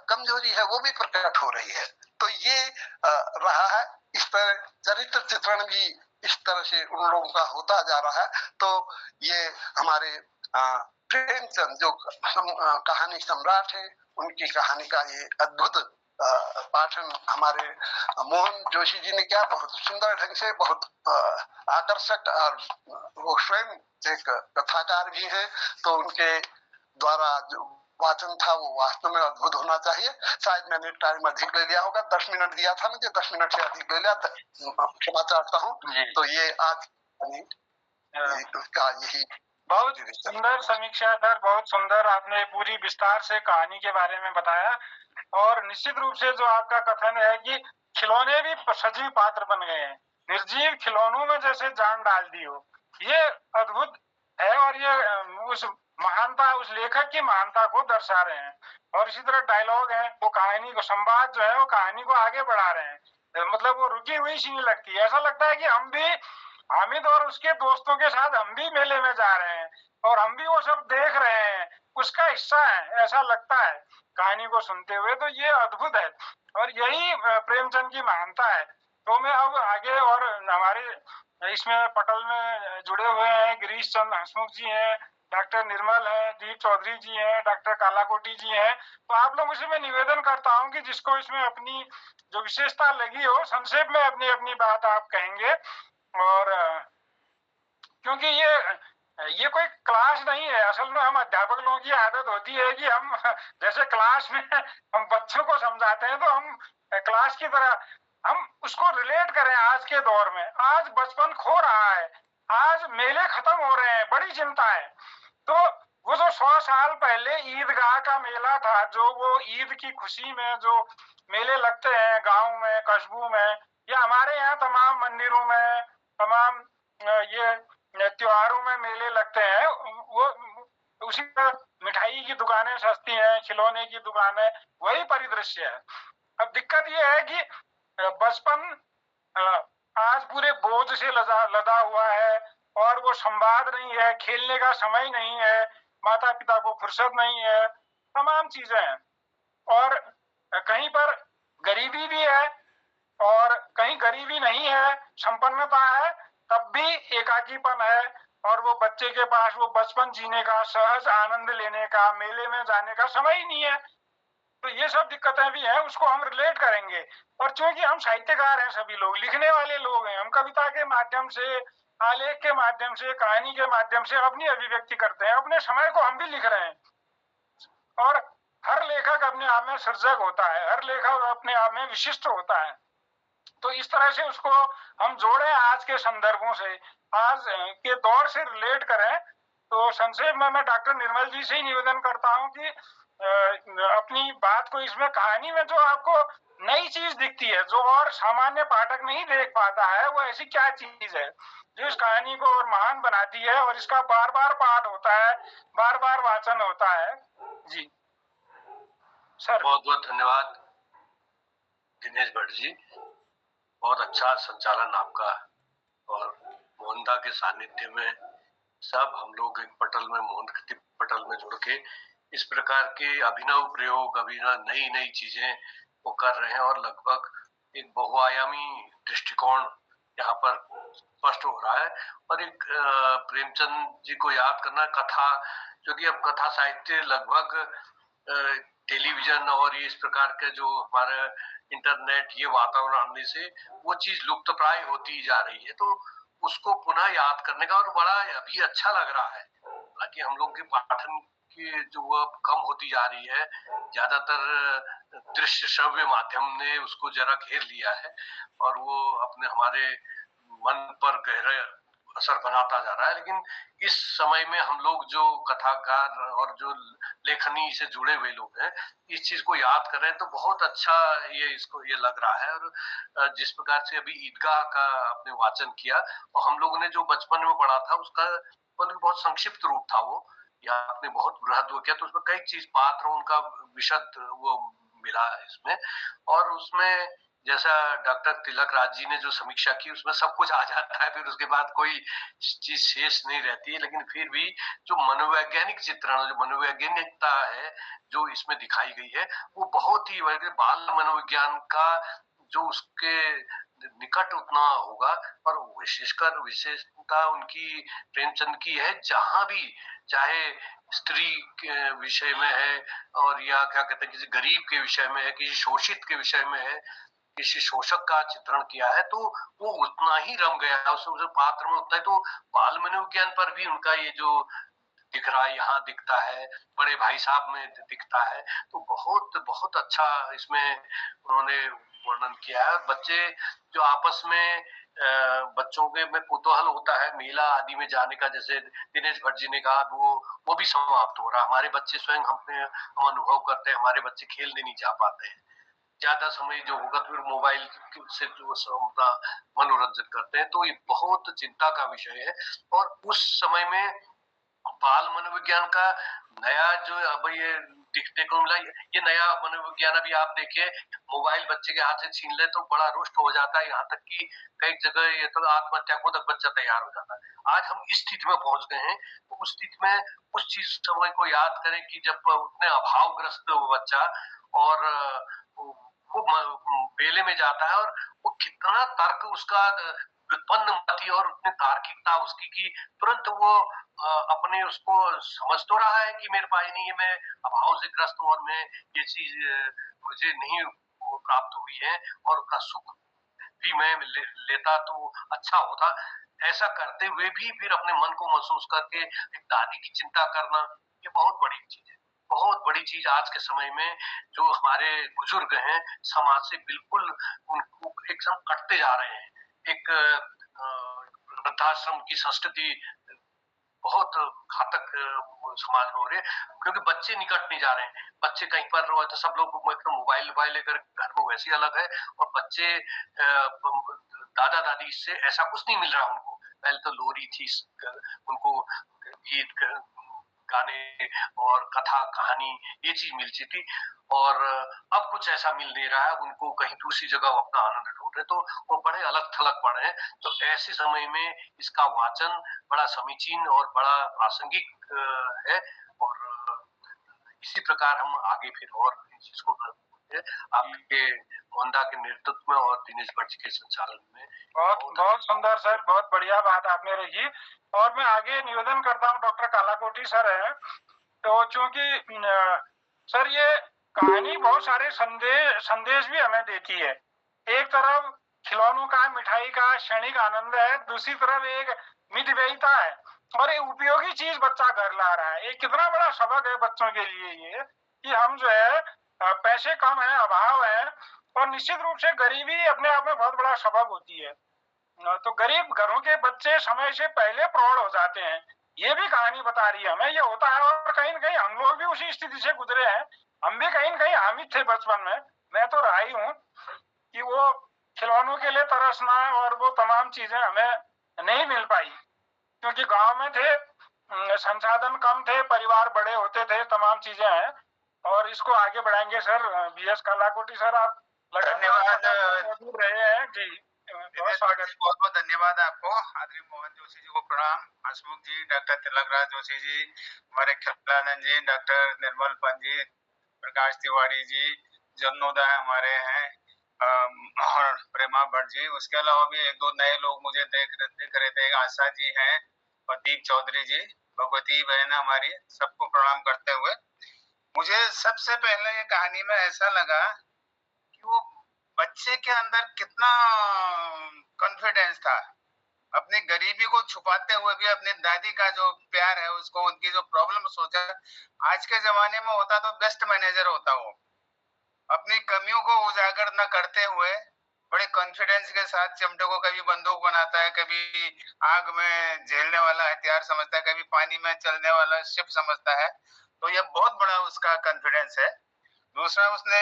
कमजोरी है वो भी प्रकट हो रही है। तो ये रहा है। इस तरह चरित्र चित्रण भी इस तरह से उन लोगों का होता जा रहा है। तो ये हमारे प्रेमचंद जो कहानी सम्राट है, उनकी कहानी का ये अद्भुत पाठन हमारे मोहन जोशी जी ने किया, बहुत सुंदर ढंग से, बहुत आकर्षक। और वो स्वयं एक कथाकार भी हैं, तो उनके द्वारा जो वाचन था वो वास्तव में अद्भुत होना चाहिए। शायद मैंने टाइम अधिक ले लिया होगा, 10 मिनट दिया था मुझे, 10 मिनट से अधिक ले लिया, क्षमा चाहता हूँ। तो ये आज का यही बहुत सुंदर समीक्षा सर, बहुत सुंदर। आपने पूरी विस्तार से कहानी के बारे में बताया। और निश्चित रूप से जो आपका कथन है कि खिलौने भी सजीव पात्र बन गए हैं, निर्जीव खिलौनों में जैसे जान डाल दी हो, ये अद्भुत है। और ये उस महानता, उस लेखक की महानता को दर्शा रहे हैं। और इसी तरह डायलॉग है, वो कहानी को, संवाद जो है वो कहानी को आगे बढ़ा रहे हैं। मतलब वो रुकी हुई सी नहीं लगती, ऐसा लगता है कि हम भी, हामिद और उसके दोस्तों के साथ हम भी मेले में जा रहे हैं और हम भी वो सब देख रहे हैं, उसका हिस्सा है, ऐसा लगता है कहानी को सुनते हुए। तो ये अद्भुत है और यही प्रेमचंद की महानता है। तो मैं अब आगे, और हमारे इसमें पटल में जुड़े हुए हैं गिरीश चंद्र हंसमुख जी हैं, डॉक्टर निर्मल है, दीप चौधरी जी हैं, डॉक्टर कालाकोटी जी हैं। तो आप लोगों से मैं निवेदन करता हूं कि जिसको इसमें अपनी जो विशेषता लगी हो, संक्षेप में अपनी अपनी बात आप कहेंगे। और क्योंकि ये कोई क्लास नहीं है, असल में हम अध्यापक लोगों की आदत होती है कि हम जैसे क्लास में हम बच्चों को समझाते हैं तो हम क्लास की तरह हम उसको रिलेट करें आज के दौर में। आज बचपन खो रहा है, आज मेले खत्म हो रहे हैं, बड़ी चिंता है। तो वो जो 100 साल पहले ईदगाह का मेला था, जो वो ईद की खुशी में जो मेले लगते हैं गांव में, कस्बों में, या हमारे यहाँ तमाम मंदिरों में, तमाम ये त्योहारों में मेले लगते हैं, वो उसी तरह मिठाई की दुकानें सस्ती हैं, खिलौने की दुकानें, वही परिदृश्य है। अब दिक्कत ये है कि बचपन आज पूरे बोझ से लदा हुआ है और वो संवाद नहीं है, खेलने का समय नहीं है, माता पिता को फुर्सत नहीं है, तमाम चीजें हैं। और कहीं पर गरीबी भी है और कहीं गरीबी नहीं है, संपन्नता है, तब भी एकाकीपन है। और वो बच्चे के पास वो बचपन जीने का, सहज आनंद लेने का, मेले में जाने का समय ही नहीं है। तो ये सब दिक्कतें भी हैं, उसको हम रिलेट करेंगे। और चूंकि हम साहित्यकार हैं, सभी लोग लिखने वाले लोग हैं, हम कविता के माध्यम से, आलेख के माध्यम से, कहानी के माध्यम से अपनी अभिव्यक्ति करते हैं, अपने समय को हम भी लिख रहे हैं। और हर लेखक अपने आप में सृजक होता है, हर लेखक अपने आप में विशिष्ट होता है। तो इस तरह से उसको हम जोड़ें आज के संदर्भों से, आज के दौर से रिलेट करें। तो संक्षेप में मैं डॉक्टर निर्मल जी से ही निवेदन करता हूं कि अपनी बात को इसमें, कहानी में जो आपको नई चीज दिखती है जो और सामान्य पाठक नहीं देख पाता है। वो ऐसी क्या चीज है जो इस कहानी को और महान बनाती है और इसका बार बार पाठ होता है, बार बार वाचन होता है। जी सर। बहुत बहुत धन्यवाद दिनेश भट्ट जी, बहुत अच्छा संचालन आपका। और मोहनदा के सानिध्य में सब हम लोग एक पटल में, मोहन के पटल में जुड़ के इस प्रकार के अभिनव प्रयोग, अभिनव नई नई चीजें वो कर रहे हैं और लगभग एक बहुआयामी दृष्टिकोण यहाँ पर स्पष्ट हो रहा है। और एक प्रेमचंद जी को याद करना, कथा, क्योंकि अब कथा साहित्य लगभग टेलीविजन और इस प्रकार के जो हमारे इंटरनेट ये वातावरण आने से वो चीज लुप्त प्राय होती जा रही है, तो उसको पुनः याद करने का और बड़ा अभी अच्छा लग रहा है। हालांकि हम लोग के पाठन की जो वो कम होती जा रही है, ज्यादातर दृश्य श्रव्य माध्यम ने उसको जरा घेर लिया है और वो अपने हमारे मन पर गहरा असर बनाता जा रहा है। लेकिन इस समय में हम लोग जो कथाकार और जो लेखनी से जुड़े हुए लोग हैं, इस चीज को याद कर रहे हैं, तो बहुत अच्छा इसको ये लग रहा है। और जिस प्रकार से अभी ईदगाह का आपने वाचन किया और हम लोगों ने जो बचपन में पढ़ा था उसका बहुत संक्षिप्त रूप था वो, या आपने बहुत बृहद वो किया, तो उसमें कई चीज पात्र उनका विशद वो मिला इसमें। और उसमें जैसा डॉक्टर तिलक राज जी ने जो समीक्षा की उसमें सब कुछ आ जाता है, फिर उसके बाद कोई चीज शेष नहीं रहती है। लेकिन फिर भी जो मनोवैज्ञानिक चित्रण, जो मनोवैज्ञानिकता है जो इसमें दिखाई गई है, वो बहुत ही बाल मनोविज्ञान का जो उसके निकट उतना होगा। और विशेषकर विशेषता उनकी प्रेमचंद की है, जहां भी चाहे स्त्री के विषय में है और या क्या कहते हैं किसी गरीब के विषय में है, किसी शोषित के विषय में है, किसी शोषक का चित्रण किया है, तो वो उतना ही रम गया है उसमें पात्र में उतना ही। तो बाल मनोविज्ञान पर भी उनका ये जो दिख रहा है, यहाँ दिखता है, बड़े भाई साहब में दिखता है, तो बहुत बहुत अच्छा इसमें उन्होंने वर्णन किया है। बच्चे जो आपस में बच्चों के में कुतूहल होता है मेला आदि में जाने का, जैसे दिनेश भट्ट जी ने कहा, वो भी समाप्त हो रहा है। हमारे बच्चे स्वयं हम अनुभव करते हैं, हमारे बच्चे खेलने नहीं जा पाते हैं, ज्यादा समय जो होगा फिर मोबाइल से जो अपना मनोरंजन करते हैं, तो ये बहुत चिंता का विषय है। और उस समय में बाल मनोविज्ञान का नया जो अब ये दिखने को मिला, ये नया मनोविज्ञान अभी आप देखिए, मोबाइल बच्चे के हाथ से छीन ले तो बड़ा रुष्ट हो जाता है, यहाँ तक कि कई जगह ये तो आत्महत्या को तक बच्चा तैयार हो जाता है। आज हम इस स्थिति में पहुंच गए हैं, तो उस स्थिति में उस चीज समय को याद करें कि जब उतने अभावग्रस्त वो बच्चा और वो मेले में जाता है और वो कितना तर्क उसका व्युत्पन्न मति और उतनी तार्किकता उसकी कि तुरंत वो अपने उसको समझ तो रहा है कि मेरे पास नहीं है, मैं अभाव से ग्रस्त हूँ और मैं ये चीज मुझे नहीं प्राप्त हुई है और उसका सुख भी मैं लेता तो अच्छा होता। ऐसा करते हुए भी फिर अपने मन को महसूस करके एक दादी की चिंता करना, ये बहुत बड़ी चीज है, बहुत बड़ी चीज। आज के समय में जो हमारे बुजुर्ग हैं समाज से बिल्कुल उनको एकदम कटते जा रहे हैं। एक वृद्धाश्रम की संस्कृति बहुत घातक समाज में हो रही है, क्योंकि बच्चे निकट नहीं जा रहे हैं। बच्चे कहीं पर तो सब लोग मोबाइल लेकर घर में वैसे अलग है, और बच्चे दादा दादी से ऐसा कुछ नहीं मिल रहा उनको। पहले तो लोरी थी, उनको गीत गाने और कथा कहानी ये चीज मिलती थी, और अब कुछ ऐसा मिल नहीं रहा है उनको। कहीं दूसरी जगह वो अपना आनंद ढूंढ रहे, तो वो बड़े अलग थलग पड़ रहे हैं। तो ऐसे समय में इसका वाचन बड़ा समीचीन और बड़ा प्रासंगिक है। और इसी प्रकार हम आगे फिर और इस चीज को आपके मोहनदा के नेतृत्व में और दिनेश भट्ट के संचालन में। बहुत सुंदर सर, बहुत बढ़िया बात आपने रखी। और मैं आगे निवेदन करता हूँ, डॉक्टर कालाकोटी सर है, तो चूंकि सर ये कहानी बहुत सारे संदेश भी हमें देती है। एक तरफ खिलौनों का, मिठाई का क्षणिक आनंद है, दूसरी तरफ एक मितव्ययिता है और एक उपयोगी चीज बच्चा घर ला रहा है। एक कितना बड़ा सबक है बच्चों के लिए ये, कि हम जो है पैसे कम है, अभाव है, और निश्चित रूप से गरीबी अपने आप में बहुत बड़ा सबक होती है। तो गरीब घरों के बच्चे समय से पहले प्रौढ़ हो जाते हैं, ये भी कहानी बता रही है हमें, ये होता है। और कहीं न कहीं हम लोग भी उसी स्थिति से गुजरे हैं, हम भी कहीं न कहीं हामिद थे बचपन में, मैं तो रहा ही हूँ। कि वो खिलौनों के लिए तरसना और वो तमाम चीजें हमें नहीं मिल पाई, क्योंकि गांव में थे, संसाधन कम थे, परिवार बड़े होते थे, तमाम चीजें हैं। और इसको आगे बढ़ाएंगे सर बीएस कालाकोटी सर, आप धन्यवाद मौजूद रहे हैं जी, बहुत स्वागत। बहुत बहुत धन्यवाद आपको। आदरणीय मोहन जोशी जी को प्रणाम, हसमुख जी, डॉक्टर तिलकराज जोशी जी, हमारे खिलानंद जी, डॉक्टर निर्मल पंत जी, प्रकाश तिवारी जी, जन्नोदय हमारे हैं, और प्रेमा भट्ट जी। उसके अलावा भी एक दो नए लोग मुझे दिख रहे थे, आशा जी हैं और दीप चौधरी जी, भगवती बहन हमारी, सबको प्रणाम करते हुए मुझे सबसे पहले ये कहानी में ऐसा लगा कि वो बच्चे के अंदर कितना कॉन्फिडेंस था, अपनी गरीबी को छुपाते हुए भी अपनी दादी का जो प्यार है उसको, उनकी जो प्रॉब्लम सोचा। आज के जमाने में होता तो बेस्ट मैनेजर होता, वो अपनी कमियों को उजागर न करते हुए बड़े कॉन्फिडेंस के साथ चिमटे को कभी बंदूक बनाता है, कभी आग में झेलने वाला हथियार समझता है, कभी पानी में चलने वाला शिप समझता है। तो ये बहुत बड़ा उसका कॉन्फिडेंस है। दूसरा, उसने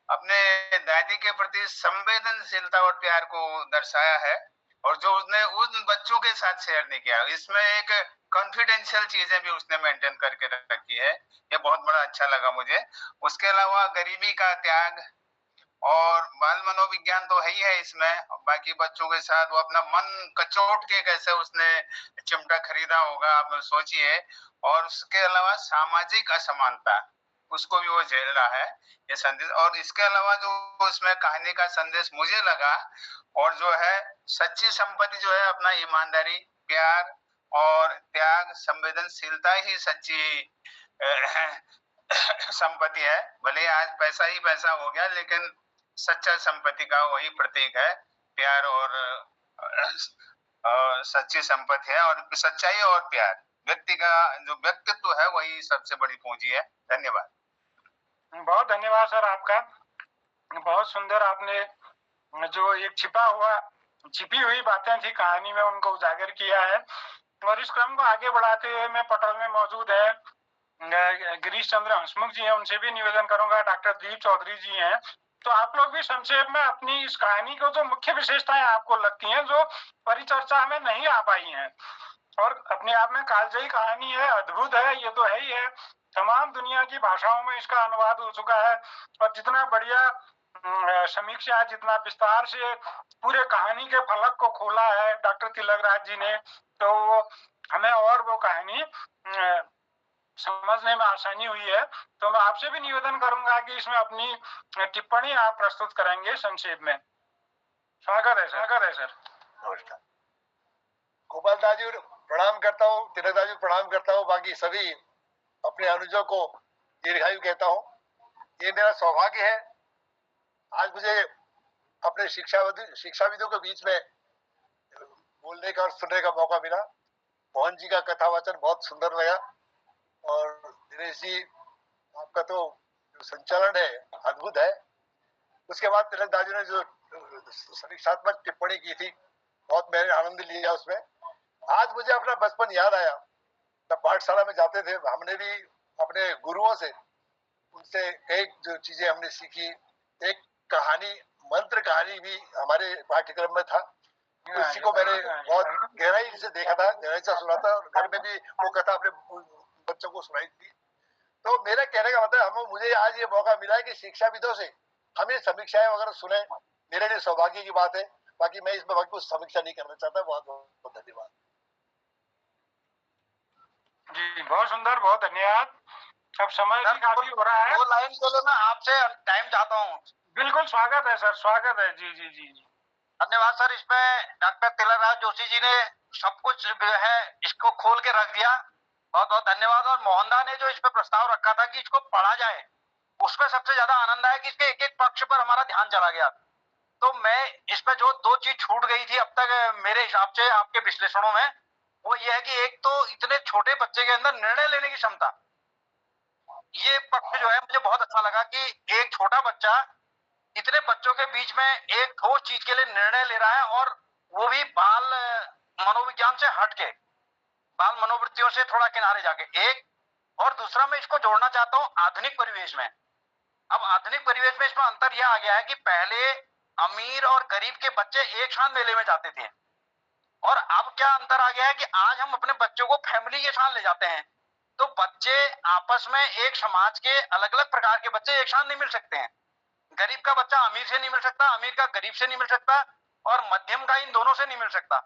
अपने दादी के प्रति संवेदनशीलता और प्यार को दर्शाया है, और जो उसने उन बच्चों के साथ शेयर नहीं किया, इसमें एक कॉन्फिडेंशियल चीजें भी उसने मेंटेन करके रखी है, ये बहुत बड़ा अच्छा लगा मुझे। उसके अलावा गरीबी का त्याग और बाल मनोविज्ञान तो है ही है इसमें, बाकी बच्चों के साथ वो अपना मन कचोट के कैसे उसने चिमटा खरीदा होगा, आप सोचिए। और उसके अलावा सामाजिक असमानता, उसको भी वो झेल रहा है, ये संदेश। और इसके अलावा जो इसमें कहानी का संदेश मुझे लगा, और जो है सच्ची संपत्ति जो है अपना ईमानदारी, प्यार और त्याग, संवेदनशीलता ही सच्ची संपत्ति है। भले आज पैसा ही पैसा हो गया, लेकिन सच्चा संपत्ति का वही प्रतीक है, प्यार और सच्ची संपत्ति है, और सच्चाई और प्यार, व्यक्ति का जो व्यक्तित्व है वही सबसे बड़ी पूंजी है। धन्यवाद। बहुत धन्यवाद सर आपका, बहुत सुंदर आपने जो एक छिपी हुई बातें थी कहानी में उनको उजागर किया है। और इस क्रम को आगे बढ़ाते हुए मैं पटल में मौजूद है गिरीश चंद्र हंसमुख जी हैं, उनसे भी निवेदन करूंगा, डॉक्टर दीप चौधरी जी हैं, तो आप लोग भी संक्षेप में अपनी इस कहानी को जो मुख्य विशेषताएं आपको लगती हैं जो परिचर्चा में नहीं आ पाई हैं, और अपने आप में कालजयी कहानी है, अद्भुत है, ये तो है ही है, तमाम दुनिया की भाषाओं में इसका अनुवाद हो चुका है, और जितना बढ़िया समीक्षा, जितना विस्तार से पूरे कहानी के फलक को खोला है डॉक्टर तिलकराज जी ने, तो हमें और वो कहानी समझने में आसानी हुई है। तो मैं आपसे भी निवेदन करूंगा कि इसमें अपनी टिप्पणी आप प्रस्तुत करेंगे संक्षेप में। स्वागत है सर। नमस्कार। गोपाल दादी प्रणाम करता हूँ, तिलक दादी प्रणाम करता हूँ, बाकी सभी अपने अनुजों को दीर्घायु कहता हूँ। ये मेरा सौभाग्य है, आज मुझे अपने शिक्षाविदों के बीच में बोलने का और सुनने का मौका मिला। मोहन जी का कथा वाचन बहुत सुंदर लगा, और दिनेश जी आपका तो संचालन है अद्भुत है। उसके बाद तिलक दादी ने जो समीक्षात्मक टिप्पणी की थी, बहुत मैंने आनंद लिया उसमें। आज मुझे अपना बचपन याद आया, जब पाठशाला में जाते थे, हमने भी अपने गुरुओं से, उनसे कई जो चीजें हमने सीखी। एक कहानी, मंत्र कहानी भी हमारे पाठ्यक्रम में था, उसी को मैंने बहुत गहराई से देखा था, गहराई से सुना था, और घर में भी वो कथा अपने बच्चों को सुनाई थी। तो मेरा कहने का मतलब, मुझे आज ये मौका मिला है कि शिक्षाविदों से हम ये समीक्षाएं वगैरह सुने, मेरे लिए सौभाग्य की बात है। बाकी मैं इसमें कुछ समीक्षा नहीं करना चाहता। बहुत बहुत धन्यवाद जी, बहुत सुंदर, बहुत धन्यवाद। अब समय भी काफी हो रहा है, 2 लाइन बोलो, मैं आपसे टाइम चाहता हूँ। बिल्कुल स्वागत है सर, स्वागत है। जी जी जी जी, धन्यवाद सर। इसमें डॉक्टर तिलकराज जोशी जी ने सब कुछ जो है इसको खोल के रख दिया, बहुत बहुत धन्यवाद। और मोहनदा ने जो इस पे प्रस्ताव रखा था कि इसको पढ़ा जाए, उसमें सबसे ज्यादा आनंद आया कि इसके एक एक पक्ष पर हमारा ध्यान चला गया। तो मैं इसमें जो 2 चीज छूट गई थी अब तक मेरे हिसाब से आपके विश्लेषणों में, वो ये है कि एक तो इतने छोटे बच्चे के अंदर निर्णय लेने की क्षमता, ये पक्ष जो है मुझे बहुत अच्छा लगा कि एक छोटा बच्चा इतने बच्चों के बीच में एक ठोस चीज के लिए निर्णय ले रहा है, और वो भी बाल मनोविज्ञान से हटके, बाल मनोवृत्तियों से थोड़ा किनारे जाके। एक और दूसरा, मैं इसको जोड़ना चाहता हूं आधुनिक परिवेश में। अब आधुनिक परिवेश में इसमें अंतर यह आ गया है कि पहले अमीर और गरीब के बच्चे एक साथ मेले में जाते थे, और अब क्या अंतर आ गया है कि आज हम अपने बच्चों को फैमिली के साथ ले जाते हैं। तो बच्चे आपस में, एक समाज के अलग अलग प्रकार के बच्चे एक साथ नहीं मिल सकते हैं। गरीब का बच्चा अमीर से नहीं मिल सकता, अमीर का गरीब से नहीं मिल सकता, और मध्यम का इन दोनों से नहीं मिल सकता,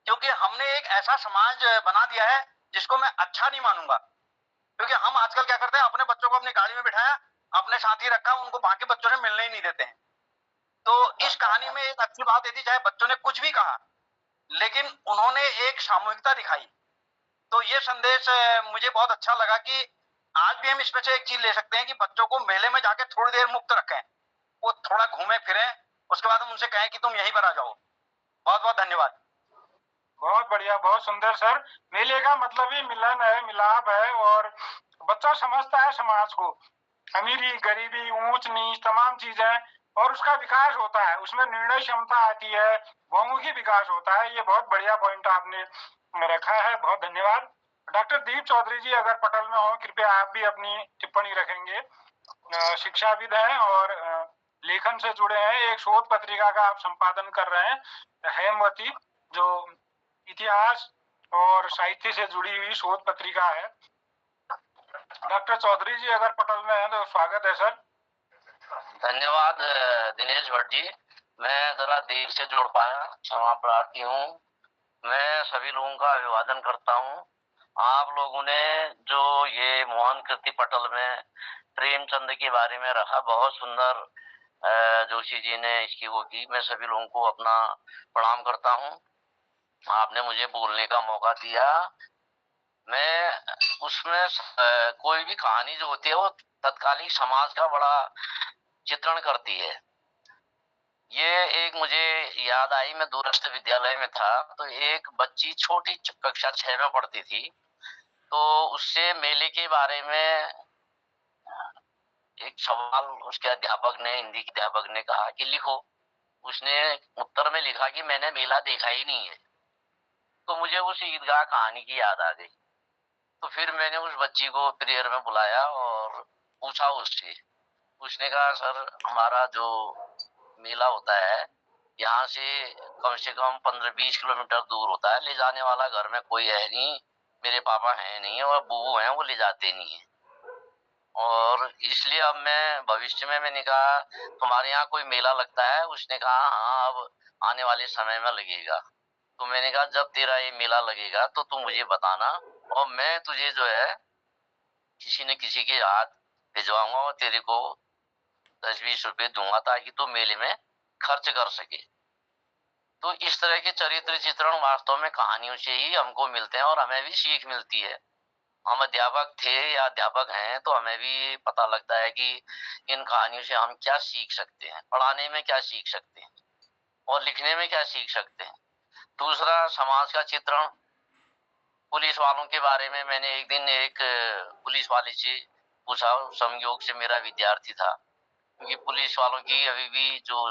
क्योंकि हमने एक ऐसा समाज बना दिया है जिसको मैं अच्छा नहीं मानूंगा। क्योंकि हम आजकल क्या करते हैं, अपने बच्चों को अपनी गाड़ी में बिठाया, अपने साथ ही रखा, उनको बाकी बच्चों से मिलने ही नहीं देते हैं। तो इस कहानी में एक अच्छी बात ये थी, चाहे बच्चों ने कुछ भी कहा, लेकिन उन्होंने एक सामूहिकता दिखाई। तो ये संदेश मुझे बहुत अच्छा लगा कि आज भी हम इसमें से एक चीज ले सकते हैं कि बच्चों को मेले में जाके थोड़ी देर मुक्त रखें, वो थोड़ा घूमे फिरें, उसके बाद हम उनसे कहें कि तुम यहीं पर आ जाओ। बहुत बहुत धन्यवाद। बहुत बढ़िया, बहुत सुंदर सर। मेले का मतलब ही मिलन है, मिलाप है, और बच्चा समझता है समाज को, अमीरी गरीबी ऊंच नीच तमाम चीजें, और उसका विकास होता है, उसमें निर्णय क्षमता आती है, बहुमुखी विकास होता है। ये बहुत बढ़िया पॉइंट आपने रखा है, बहुत धन्यवाद। डॉक्टर दीप चौधरी जी अगर पटल में हो, कृपया आप भी अपनी टिप्पणी रखेंगे। शिक्षाविद हैं और लेखन से जुड़े हैं, एक शोध पत्रिका का आप संपादन कर रहे हैं, हेमवती, जो इतिहास और साहित्य से जुड़ी हुई शोध पत्रिका है। डॉक्टर चौधरी जी अगर पटल में है तो स्वागत है सर। धन्यवाद दिनेश भट्ट जी, मैं जरा देर से जुड़ पाया, क्षमा प्रार्थी हूँ। मैं सभी लोगों का अभिवादन करता हूँ। आप लोगों ने जो ये मोहन कृति पटल में प्रेमचंद के बारे में रखा, बहुत सुंदर जोशी जी ने इसकी वो की। मैं सभी लोगों को अपना प्रणाम करता हूँ। आपने मुझे बोलने का मौका दिया। मैं उसमें कोई भी कहानी जो होती है वो तत्कालीन समाज का बड़ा चित्रण करती है। ये एक मुझे याद आई, मैं दूरस्थ विद्यालय में था, तो एक बच्ची छोटी कक्षा 6 में पढ़ती थी, तो उससे मेले के बारे में एक सवाल उसके अध्यापक ने, हिंदी के अध्यापक ने कहा कि लिखो। उसने उत्तर में लिखा कि मैंने मेला देखा ही नहीं है। तो मुझे उस ईदगाह कहानी की याद आ गई। तो फिर मैंने उस बच्ची को प्रेयर में बुलाया और पूछा उससे। उसने कहा सर, हमारा जो मेला होता है यहाँ से कम 15-20 किलोमीटर दूर होता है, ले जाने वाला घर में कोई है नहीं, मेरे पापा हैं नहीं और बुबू हैं, वो ले जाते नहीं है। और इसलिए अब मैं भविष्य में, मैंने कहा तुम्हारे यहाँ कोई मेला लगता है? उसने कहा हाँ, अब आने वाले समय में लगेगा। तो मैंने कहा जब तेरा ये मेला लगेगा तो तू मुझे बताना, और मैं तुझे जो है किसी न किसी के हाथ भिजवाऊंगा और तेरे को 10-20 रुपए दूंगा ताकि तू मेले में खर्च कर सके। तो इस तरह के चरित्र चित्रण वास्तव में कहानियों से ही हमको मिलते हैं और हमें भी सीख मिलती है। हम अध्यापक थे या अध्यापक हैं तो हमें भी पता लगता है कि इन कहानियों से हम क्या सीख सकते हैं, पढ़ाने में क्या सीख सकते हैं और लिखने में क्या सीख सकते हैं। दूसरा, समाज का चित्रण। पुलिस वालों के बारे में मैंने एक दिन एक पुलिस वाले से पूछा, संयोग से मेरा विद्यार्थी था, क्योंकि पुलिस वालों की अभी भी जो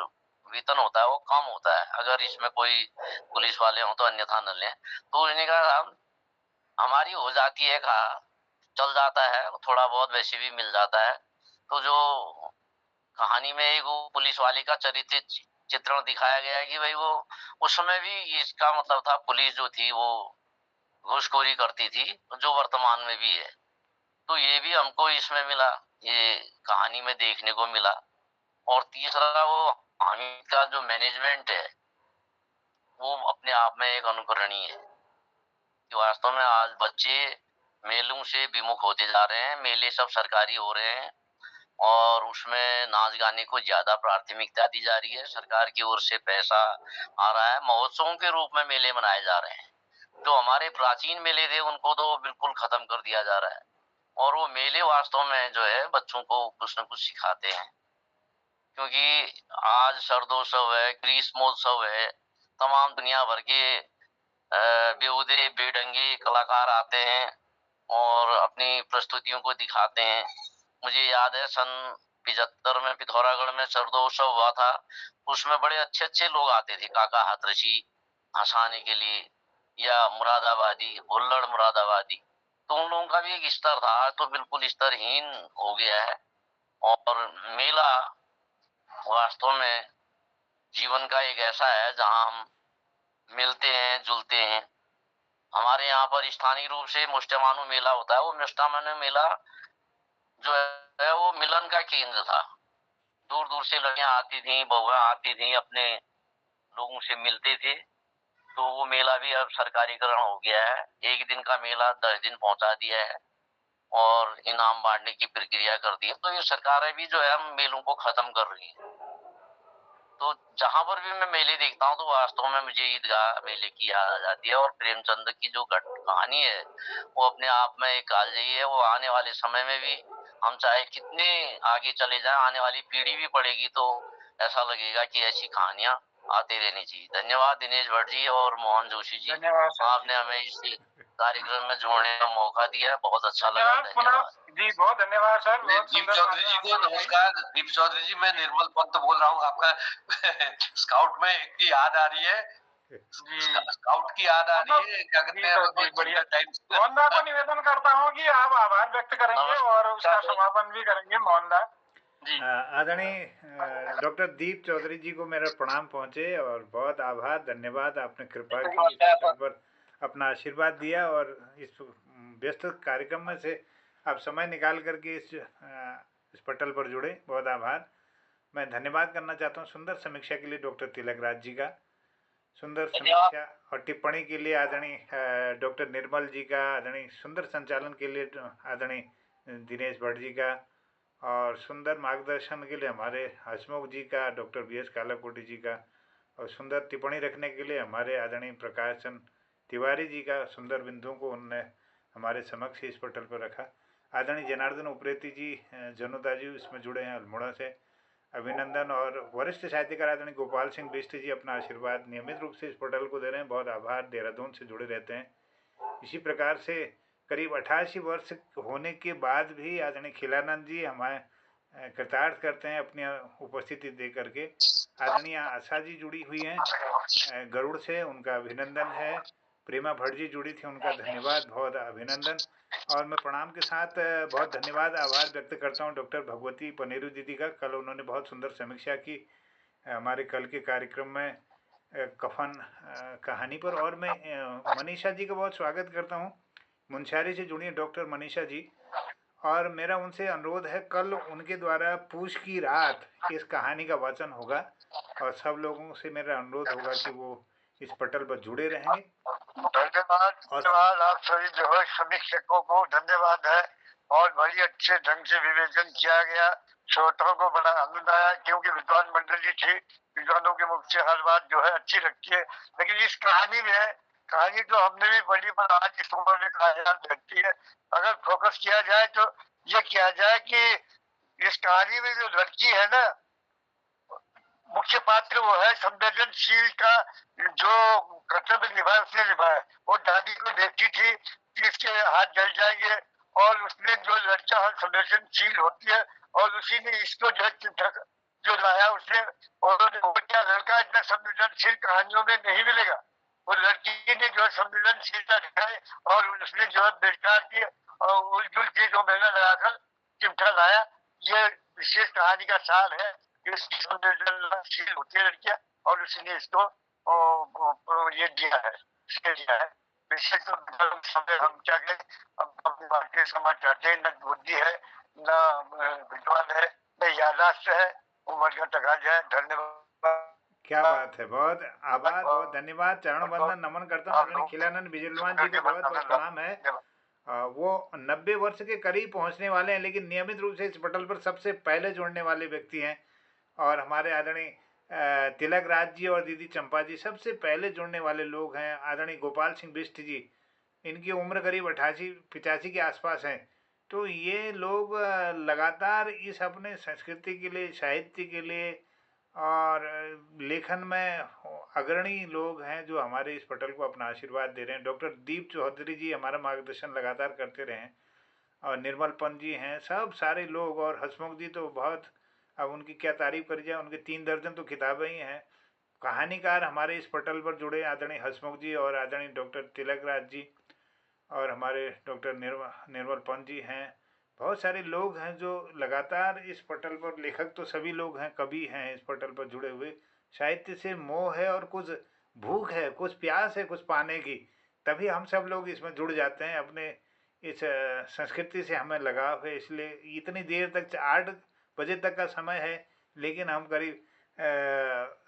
वेतन होता है वो कम होता है। अगर इसमें कोई पुलिस वाले हो तो अन्यथा न लें। तो उन्होंने कहा हमारी हो जाती है, कहा चल जाता है, थोड़ा बहुत वैसे भी मिल जाता है। तो जो कहानी में एक वो पुलिस वाले का चरित्र चित्रण दिखाया गया है कि भाई वो उस समय भी इसका मतलब था, पुलिस जो थी वो घूसखोरी करती थी, जो वर्तमान में भी है। तो ये भी हमको इसमें मिला, ये कहानी में देखने को मिला। और तीसरा, वो कहानी का जो मैनेजमेंट है वो अपने आप में एक अनुकरणीय है कि वास्तव में आज बच्चे मेलों से विमुख होते जा रहे हैं। मेले सब सरकारी हो रहे हैं और उसमें नाच गाने को ज्यादा प्राथमिकता दी जा रही है। सरकार की ओर से पैसा आ रहा है, महोत्सवों के रूप में मेले मनाए जा रहे हैं। जो हमारे प्राचीन मेले थे उनको तो बिल्कुल खत्म कर दिया जा रहा है। और वो मेले वास्तव में जो है बच्चों को कुछ न कुछ सिखाते हैं, क्योंकि आज शरदोत्सव है, ग्रीष्मोत्सव है, तमाम दुनिया भर के बेहुदे बेढंगे कलाकार आते हैं और अपनी प्रस्तुतियों को दिखाते हैं। मुझे याद है सन 75 में पिथौरागढ़ में शरदोत्सव हुआ था, उसमें बड़े अच्छे अच्छे लोग आते थे, काका हाथरसी हंसाने के लिए, या मुरादाबादी, हुल्लड़ मुरादाबादी। तो उन लोगों का भी एक स्तर था, तो बिल्कुल स्तरहीन हो गया है। और मेला वास्तव में जीवन का एक ऐसा है जहाँ हम मिलते हैं, जुलते हैं। हमारे यहाँ पर स्थानीय रूप से मुष्टमानु मेला होता है। वो मुष्टमानु मेला जो है वो मिलन का केंद्र था। दूर दूर से लड़कियां आती थी, बहुएं आती थी, अपने लोगों से मिलते थे। तो वो मेला भी अब सरकारीकरण हो गया है। एक दिन का मेला 10 दिन पहुंचा दिया है और इनाम बांटने की प्रक्रिया कर दी है। तो ये सरकारें भी जो है मेलों को खत्म कर रही है। तो जहां पर भी मैं मेले देखता हूँ तो वास्तव में मुझे ईदगाह मेले की याद आ जाती है। और प्रेमचंद की जो कहानी है वो अपने आप में एक कालजयी है। वो आने वाले समय में भी हम चाहे कितने आगे चले जाएं, आने वाली पीढ़ी भी पढ़ेगी तो ऐसा लगेगा कि ऐसी कहानियां आती रहनी चाहिए। धन्यवाद दिनेश भट्ट जी और मोहन जोशी जी, आपने हमें इस कार्यक्रम में जोड़ने का मौका दिया। बहुत अच्छा लगा। धन्यवाद जी, बहुत धन्यवाद सर। दीप चौधरी जी को नमस्कार। दीप चौधरी जी, मैं निर्मल पंत बोल रहा हूँ। आपका स्काउट में की याद आ रही है, स्काउट की याद आ रही है। क्या कहते हैं, बढ़िया टाइम्स। मोहनदा को निवेदन करता हूँ कि आप आभार व्यक्त करेंगे और उसका समापन भी करेंगे। मोहनदा जी। आदरणीय डॉक्टर दीप चौधरी जी को मेरा प्रणाम पहुंचे और बहुत आभार, धन्यवाद। आपने कृपा की इस पोर्टल पर अपना आशीर्वाद दिया और इस व्यस्त कार्यक्रम में से आप समय निकाल करके इस पटल पर जुड़े। बहुत आभार। मैं धन्यवाद करना चाहता हूँ सुंदर समीक्षा के लिए डॉक्टर तिलक राज जी का, सुंदर समीक्षा और टिप्पणी के लिए आदरणीय डॉक्टर निर्मल जी का, आदरणीय सुंदर संचालन के लिए आदरणीय दिनेश भट्ट जी का, और सुंदर मार्गदर्शन के लिए हमारे हसमुख जी का, डॉक्टर BS कालाकोटी जी का, और सुंदर टिप्पणी रखने के लिए हमारे आदरणीय प्रकाश चंद तिवारी जी का। सुंदर बिंदुओं को उनने हमारे समक्ष इस पटल पर रखा। आदरणीय जनार्दन उप्रेती जी, जनुदा जी इसमें जुड़े हैं अल्मोड़ा से, अभिनंदन। और वरिष्ठ साहित्यकार आदरणीय गोपाल सिंह बिष्ट जी अपना आशीर्वाद नियमित रूप से इस पटल को दे रहे हैं। बहुत आभार। देहरादून से जुड़े रहते हैं। इसी प्रकार से करीब 88 वर्ष होने के बाद भी आदरणीय खिलानंद जी हमारे कृतार्थ करते हैं अपनी उपस्थिति दे करके। आदरणीय आशा जी जुड़ी हुई हैं गरुड़ से, उनका अभिनंदन है। प्रेमा भट्ट जी जुड़ी थी, उनका धन्यवाद, बहुत अभिनंदन। और मैं प्रणाम के साथ बहुत धन्यवाद आभार व्यक्त करता हूं डॉक्टर भगवती पनेरू दीदी का। कल उन्होंने बहुत सुंदर समीक्षा की हमारे कल के कार्यक्रम में कफन कहानी पर। और मैं मनीषा जी का बहुत स्वागत करता हूं, मुंशारी से जुड़ी हैं डॉक्टर मनीषा जी। और मेरा उनसे अनुरोध है, कल उनके द्वारा पूछ की रात इस कहानी का वाचन होगा और सब लोगों से मेरा अनुरोध होगा कि वो इस पटल पर जुड़े रहेंगे। धन्यवाद आप सभी जो है समीक्षकों को धन्यवाद है। और बड़ी अच्छे ढंग से विवेचन किया गया। श्रोताओं को बड़ा आनंद आया क्योंकि विद्वान मंडली थी, विद्वानों के मुख से हर बात जो है अच्छी लगती है। लेकिन इस कहानी में, कहानी तो हमने भी पढ़ी पर आज इस उम्र में कहानी लगती है। अगर फोकस किया जाए तो ये किया जाए कि इस कहानी में जो लड़की है ना, मुख्य पात्र वो है संवेदनशील का जो कर्तव्य निभाया उसने निभाया। वो दादी को देखती थी कि इसके हाथ जल जाएंगे और उसने जो लड़का संवेदनशील होती है और उसी ने इसको जो लाया उसने, और क्या लड़का इतना संवेदनशील कहानियों में नहीं मिलेगा। वो लड़की ने जो संवेदनशीलता दिखाई और उसने जो बेकार की और उलझुल की जो मेहनत लगाकर चिमटा लाया, ये विशेष कहानी का सार है। इसकी संवेदनशील होती है लड़कियां और उसने इसको ये दिया है, विशेष समय हम क्या कहें, अब भारतीय समाज चाहते हैं, न बुद्धि है, न विद्वान है, न यादाश्त है, उम्र का तकाजा है। धन्यवाद। क्या बात है, बहुत आभार, बहुत धन्यवाद। चरण बंदन नमन करता हूँ आदरणीय खिलानंद बिजलवान जी को, बहुत बहुत प्रणाम है। वो 90 वर्ष के करीब पहुंचने वाले हैं, लेकिन नियमित रूप से इस पटल पर सबसे पहले जुड़ने वाले व्यक्ति हैं। और हमारे आदरणीय तिलक राज जी और दीदी चंपा जी सबसे पहले जुड़ने वाले लोग हैं। आदरणीय गोपाल सिंह बिष्ट जी, इनकी उम्र करीब 88-85 के आसपास है। तो ये लोग लगातार इस अपने संस्कृति के लिए, साहित्य के लिए और लेखन में अग्रणी लोग हैं जो हमारे इस पटल को अपना आशीर्वाद दे रहे हैं। डॉक्टर दीप चौधरी जी हमारा मार्गदर्शन लगातार करते रहे और निर्मल पंत जी हैं, सब सारे लोग। और हसमुख जी तो बहुत, अब उनकी क्या तारीफ करी जाए, उनके 3 दर्जन तो किताबें ही हैं। कहानीकार हमारे इस पटल पर जुड़े आदरणीय हसमुख जी और आदरणीय डॉक्टर तिलक राज जी और हमारे डॉक्टर निर्मल पंत जी हैं। बहुत सारे लोग हैं जो लगातार इस पटल पर, लेखक तो सभी लोग हैं, कवि हैं इस पटल पर जुड़े हुए, साहित्य से मोह है और कुछ भूख है, कुछ प्यास है कुछ पाने की, तभी हम सब लोग इसमें जुड़ जाते हैं। अपने इस संस्कृति से हमें लगाव है, इसलिए इतनी देर तक 8 बजे तक का समय है, लेकिन हम करीब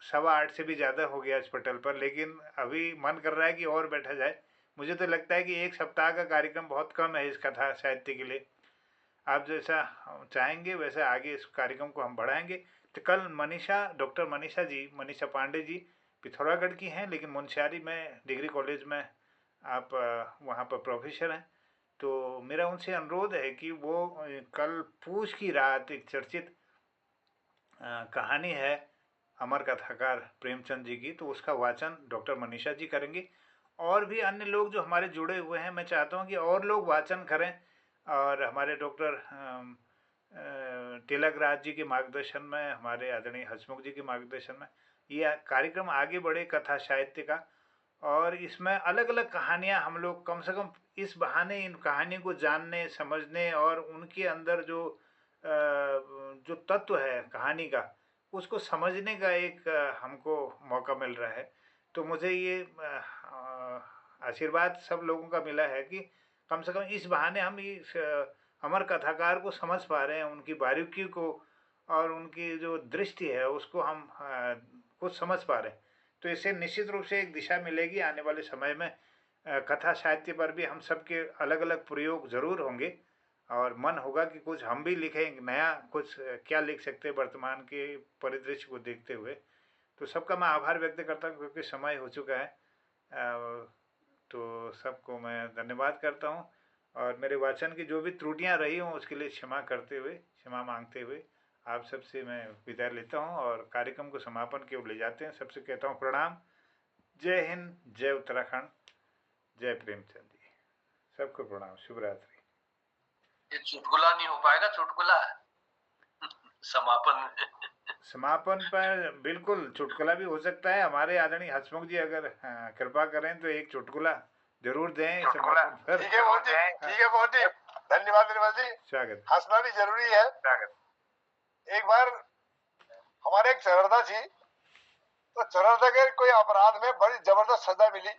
7:15 से भी ज़्यादा हो गया इस पटल पर, लेकिन अभी मन कर रहा है कि और बैठा जाए। मुझे तो लगता है कि 1 सप्ताह का कार्यक्रम बहुत कम है इस कथा साहित्य के लिए। आप जैसा चाहेंगे वैसे आगे इस कार्यक्रम को हम बढ़ाएंगे। तो कल डॉक्टर मनीषा जी, मनीषा पांडे जी पिथौरागढ़ की हैं, लेकिन मुंशियारी में डिग्री कॉलेज में आप वहाँ पर प्रोफेसर हैं। तो मेरा उनसे अनुरोध है कि वो कल पूछ की रात एक चर्चित कहानी है अमर कथाकार प्रेमचंद जी की, तो उसका वाचन डॉक्टर मनीषा जी करेंगे। और भी अन्य लोग जो हमारे जुड़े हुए हैं, मैं चाहता हूँ कि और लोग वाचन करें, और हमारे डॉक्टर तिलकराज जी के मार्गदर्शन में, हमारे आदरणीय हसमुख जी के मार्गदर्शन में ये कार्यक्रम आगे बढ़े कथा साहित्य का। और इसमें अलग अलग कहानियाँ हम लोग कम से कम इस बहाने इन कहानी को जानने, समझने और उनके अंदर जो तत्व है कहानी का, उसको समझने का एक हमको मौका मिल रहा है। तो मुझे ये आशीर्वाद सब लोगों का मिला है कि कम से कम इस बहाने हम इस अमर कथाकार को समझ पा रहे हैं, उनकी बारीकी को और उनकी जो दृष्टि है उसको हम कुछ समझ पा रहे हैं। तो इससे निश्चित रूप से एक दिशा मिलेगी आने वाले समय में। कथा साहित्य पर भी हम सबके अलग अलग प्रयोग ज़रूर होंगे, और मन होगा कि कुछ हम भी लिखें, नया कुछ क्या लिख सकते हैं वर्तमान के परिदृश्य को देखते हुए। तो सबका मैं आभार व्यक्त करता हूँ, क्योंकि समय हो चुका है। तो सबको मैं धन्यवाद करता हूँ, और मेरे वाचन की जो भी त्रुटियाँ रही हों उसके लिए क्षमा मांगते हुए आप सबसे मैं विदा लेता हूँ, और कार्यक्रम को समापन की ओर ले जाते हैं। सबसे कहता हूँ प्रणाम, जय हिंद, जय उत्तराखंड, जय प्रेमचंद जी। सबको प्रणाम, शुभ रात्रि। ये चुटकुला नहीं हो पाएगा, चुटकुला समापन पर बिल्कुल चुटकुला भी हो सकता है। हमारे आदरणीय हसमुख जी अगर कृपा करें तो एक चुटकुला जरूर दें समापन पर। ठीक है बहुत जी, ठीक है बहुत जी, धन्यवाद निर्मल जी। स्वागत। हंसना भी जरूरी है। एक बार हमारे एक चररदा थी, तो चररदा के कोई अपराध में बड़ी जबरदस्त सजा मिली।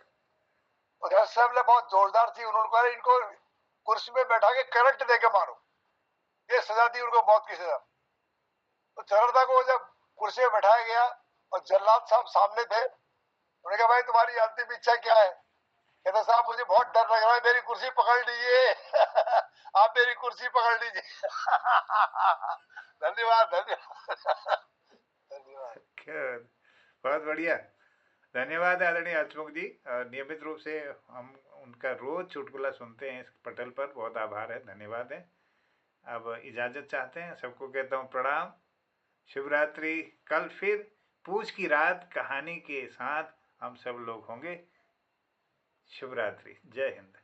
जज साहब ने बहुत जोरदार थी, उन्होंने कहा इनको कुर्सी में बैठा के करंट देके मारो, ये सजा दी उनको, मौत की सजा। तो चररदा को जब कुर्सी में बैठाया गया और जल्लाद साहब सामने थे, उन्होंने कहा भाई तुम्हारी अंतिम इच्छा क्या है? कहते साहब मुझे बहुत डर लग रहा है, मेरी कुर्सी पकड़ लीजिए आप मेरी कुर्सी पकड़ लीजिए धन्यवाद धन्यवाद धन्यवाद, बहुत बढ़िया, धन्यवाद आदरणीय हसमुख जी। नियमित रूप से हम उनका रोज चुटकुला सुनते हैं इस पटल पर, बहुत आभार है, धन्यवाद है। अब इजाज़त चाहते हैं, सबको कहता हूँ प्रणाम, शुभ रात्रि। कल फिर पूछ की रात कहानी के साथ हम सब लोग होंगे। शुभ रात्रि, जय हिंद।